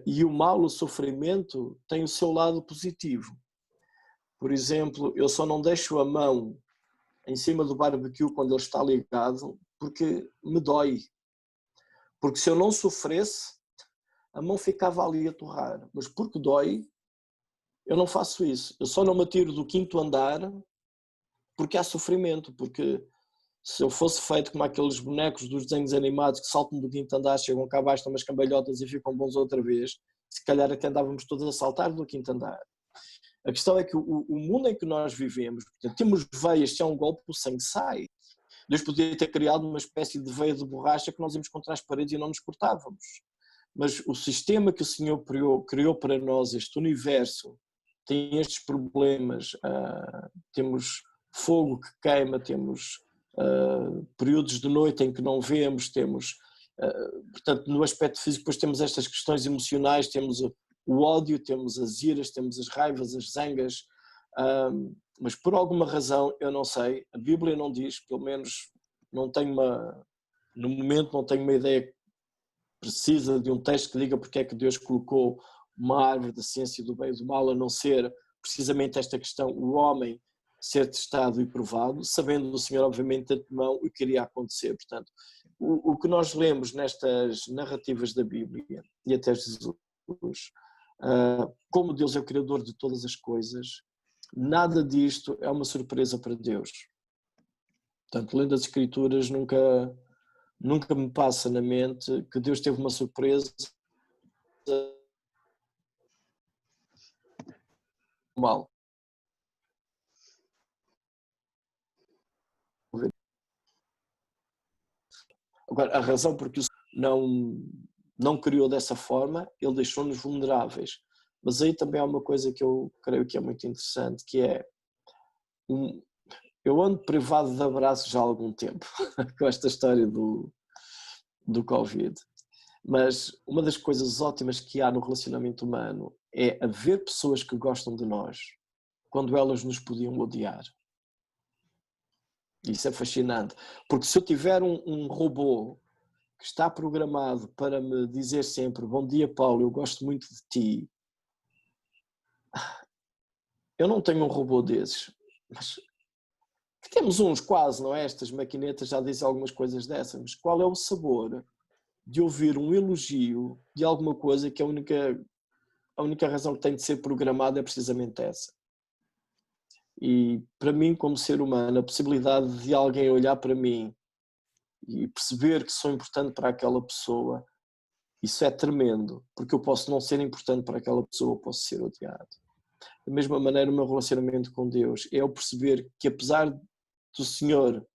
E o mal, o sofrimento, tem o seu lado positivo. Por exemplo, eu só não deixo a mão em cima do barbecue quando ele está ligado porque me dói. Porque se eu não sofresse, a mão ficava ali a torrar. Mas porque dói, eu não faço isso. Eu só não me atiro do 5º andar porque há sofrimento. Porque se eu fosse feito como aqueles bonecos dos desenhos animados que saltam do 5º andar, chegam cá abaixo, dão umas cambalhotas e ficam bons outra vez, se calhar até andávamos todos a saltar do 5º andar. A questão é que o mundo em que nós vivemos, portanto, temos veias, se é um golpe, o sangue sai. Deus podia ter criado uma espécie de veia de borracha que nós íamos contra as paredes e não nos cortávamos. Mas o sistema que o Senhor criou para nós, este universo, tem estes problemas. Temos fogo que queima, temos períodos de noite em que não vemos, temos, portanto, no aspecto físico, depois temos estas questões emocionais, temos o ódio, temos as iras, temos as raivas, as zangas, mas por alguma razão, eu não sei, a Bíblia não diz, pelo menos não tenho no momento não tenho uma ideia precisa de um texto que diga porque é que Deus colocou uma árvore da ciência do bem e do mal, a não ser precisamente esta questão, o homem ser testado e provado, sabendo o Senhor obviamente de antemão o que iria acontecer. Portanto, o que nós lemos nestas narrativas da Bíblia e até Jesus, como Deus é o Criador de todas as coisas, nada disto é uma surpresa para Deus. Portanto, lendo as Escrituras, nunca me passa na mente que Deus teve uma surpresa mal. Agora, a razão porque o Senhor não criou dessa forma, Ele deixou-nos vulneráveis. Mas aí também há uma coisa que eu creio que é muito interessante, que é, eu ando privado de abraços já há algum tempo, com esta história do Covid. Mas uma das coisas ótimas que há no relacionamento humano é haver pessoas que gostam de nós quando elas nos podiam odiar. Isso é fascinante, porque se eu tiver um robô que está programado para me dizer sempre bom dia Paulo, eu gosto muito de ti, eu não tenho um robô desses, mas que temos uns quase, não é? Estas maquinetas já dizem algumas coisas dessas, mas qual é o sabor de ouvir um elogio de alguma coisa que a única razão que tem de ser programada é precisamente essa. E para mim, como ser humano, a possibilidade de alguém olhar para mim e perceber que sou importante para aquela pessoa, isso é tremendo, porque eu posso não ser importante para aquela pessoa, eu posso ser odiado. Da mesma maneira, o meu relacionamento com Deus é eu perceber que apesar do Senhor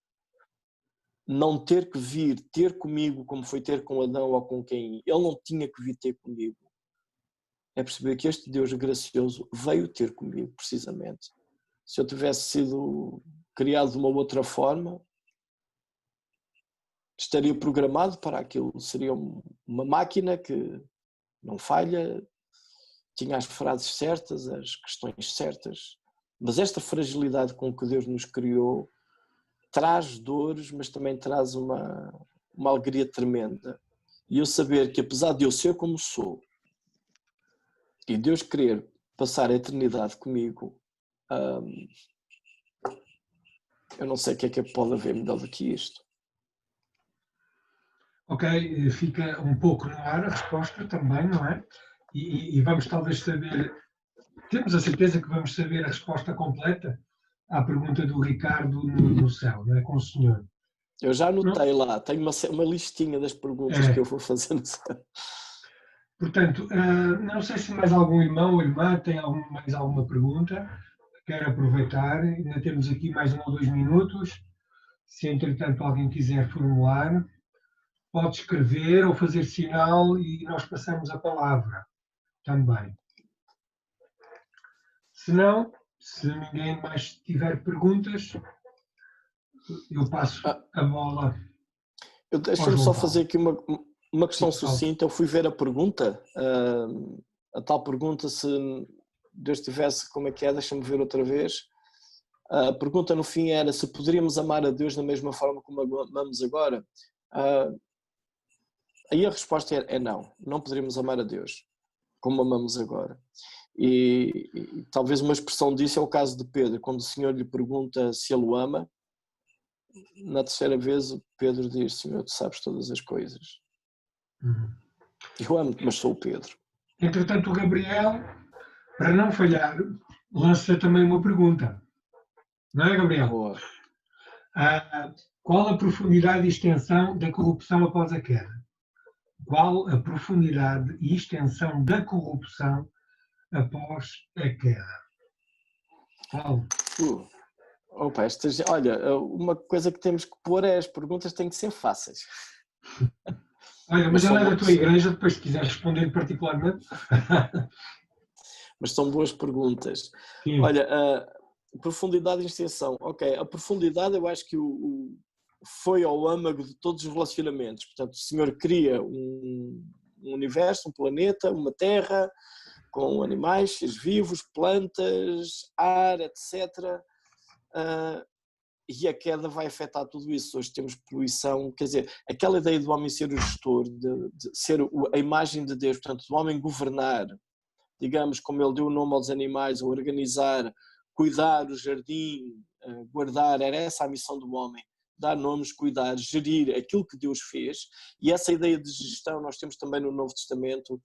não ter que vir ter comigo como foi ter com Adão ou com quem Ele não tinha que vir ter comigo, é perceber que este Deus gracioso veio ter comigo precisamente. Se eu tivesse sido criado de uma outra forma, estaria programado para aquilo. Seria uma máquina que não falha, tinha as frases certas, as questões certas. Mas esta fragilidade com que Deus nos criou traz dores, mas também traz uma alegria tremenda. E eu saber que apesar de eu ser como sou, e Deus querer passar a eternidade comigo, eu não sei o que é que pode haver melhor do que isto. Ok, fica um pouco no ar a resposta também, não é? E vamos talvez saber, temos a certeza que vamos saber a resposta completa à pergunta do Ricardo no céu, não é? Com o senhor. Eu já anotei lá, tenho uma listinha das perguntas que eu vou fazer no céu. Portanto, não sei se mais algum irmão ou irmã tem mais alguma pergunta. Quero aproveitar, ainda temos aqui mais 1 ou 2 minutos. Se entretanto alguém quiser formular, pode escrever ou fazer sinal e nós passamos a palavra também. Se não, se ninguém mais tiver perguntas, eu passo a bola. Deixa-me só fazer aqui uma questão sucinta. Eu fui ver a pergunta, a tal pergunta, se Deus tivesse, como é que é, deixa-me ver outra vez. A pergunta no fim era se poderíamos amar a Deus da mesma forma como amamos agora. Aí a resposta é não, não poderíamos amar a Deus como amamos agora. E talvez uma expressão disso é o caso de Pedro, quando o Senhor lhe pergunta se ele o ama. Na terceira vez Pedro diz: Senhor, tu sabes todas as coisas. Eu amo-te, mas sou o Pedro. Entretanto, o Gabriel, para não falhar, lança também uma pergunta. Não é, Gabriel? Boa. Qual a profundidade e extensão da corrupção após a queda? Qual a profundidade e extensão da corrupção após a queda? Paulo. Opa, olha, uma coisa que temos que pôr é as perguntas têm que ser fáceis. Olha, mas ela é da tua igreja, depois se quiseres responder particularmente. Mas são boas perguntas. Sim. Olha, Profundidade e extensão. Ok, a profundidade eu acho que foi ao âmago de todos os relacionamentos. Portanto, o Senhor cria um universo, um planeta, uma terra, com animais, seres vivos, plantas, ar, etc. E a queda vai afetar tudo isso. Hoje temos poluição, quer dizer, aquela ideia do homem ser o gestor, de ser a imagem de Deus, portanto, do homem governar, digamos, como ele deu o nome aos animais, ou organizar, cuidar o jardim, guardar, era essa a missão do homem, dar nomes, cuidar, gerir aquilo que Deus fez. E essa ideia de gestão nós temos também no Novo Testamento,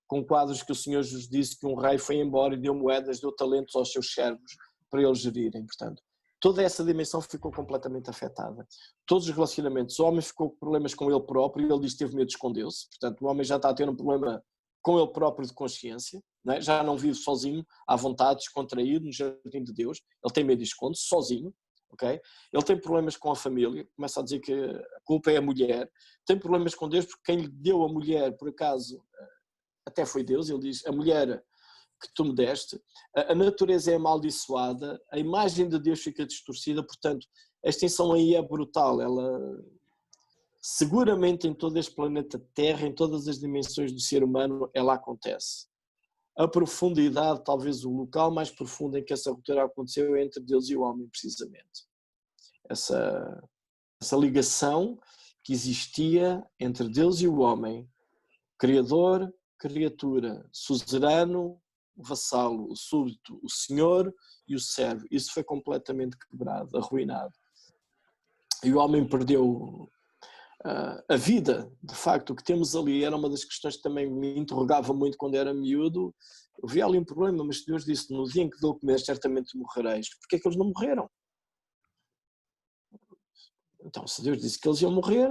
com quadros que o Senhor Jesus disse que um rei foi embora e deu moedas, deu talentos aos seus servos para eles gerirem. Portanto, toda essa dimensão ficou completamente afetada. Todos os relacionamentos, o homem ficou com problemas com ele próprio e ele diz que teve medo de esconder-se. Portanto, o homem já está a ter um problema com ele próprio de consciência, não é? Já não vive sozinho, à vontade, descontraído, no jardim de Deus. Ele tem medo e esconde-se, sozinho. Okay? Ele tem problemas com a família, começa a dizer que a culpa é a mulher. Tem problemas com Deus porque quem lhe deu a mulher, por acaso, até foi Deus. Ele diz, a mulher que tu me deste, a natureza é amaldiçoada, a imagem de Deus fica distorcida, portanto, a extensão aí é brutal. Ela, seguramente em todo este planeta Terra, em todas as dimensões do ser humano, ela acontece. A profundidade, talvez o local mais profundo em que essa ruptura aconteceu é entre Deus e o homem, precisamente. Essa ligação que existia entre Deus e o homem, Criador, criatura, suzerano, vassalo, o súbdito, o senhor e o servo. Isso foi completamente quebrado, arruinado. E o homem perdeu a vida. De facto, o que temos ali era uma das questões que também me interrogava muito quando era miúdo. Eu via ali um problema, mas Deus disse, no dia em que dou comer, certamente morrereis. Porquê é que eles não morreram? Então, se Deus disse que eles iam morrer,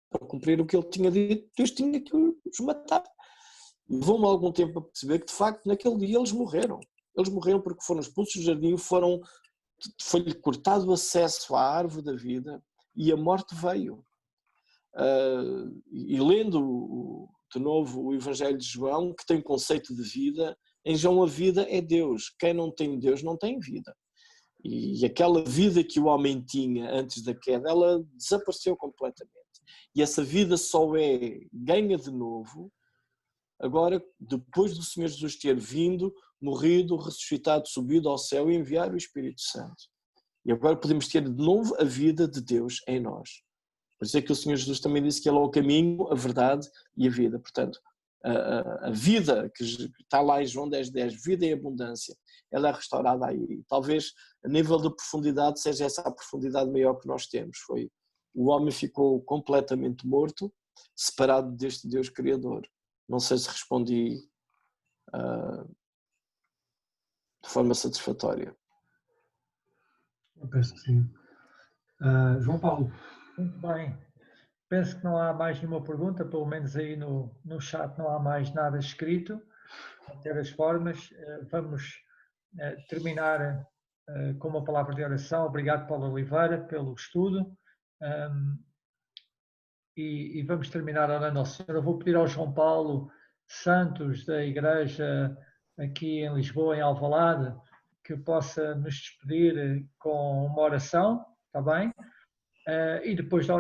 para cumprir o que ele tinha dito, Deus tinha que os matar. Levou-me algum tempo a perceber que, de facto, naquele dia eles morreram. Eles morreram porque foram expulsos do jardim, foi-lhe cortado o acesso à árvore da vida e a morte veio. E lendo de novo o Evangelho de João, que tem conceito de vida, em João a vida é Deus. Quem não tem Deus não tem vida. E aquela vida que o homem tinha antes da queda, ela desapareceu completamente. E essa vida só é ganha de novo agora, depois do Senhor Jesus ter vindo, morrido, ressuscitado, subido ao céu e enviar o Espírito Santo. E agora podemos ter de novo a vida de Deus em nós. Por isso é que o Senhor Jesus também disse que Ele é o caminho, a verdade e a vida. Portanto, a vida que está lá em João 10:10, vida em abundância, ela é restaurada aí. Talvez a nível de profundidade seja essa a profundidade maior que nós temos. O homem ficou completamente morto, separado deste Deus Criador. Não sei se respondi de forma satisfatória. Eu penso que sim. João Paulo. Muito bem. Penso que não há mais nenhuma pergunta, pelo menos aí no chat não há mais nada escrito. De qualquer das formas, vamos terminar com uma palavra de oração. Obrigado, Paulo Oliveira, pelo estudo. E vamos terminar orando ao Senhor. Eu vou pedir ao João Paulo Santos, da igreja aqui em Lisboa, em Alvalade, que possa nos despedir com uma oração, está bem? E depois da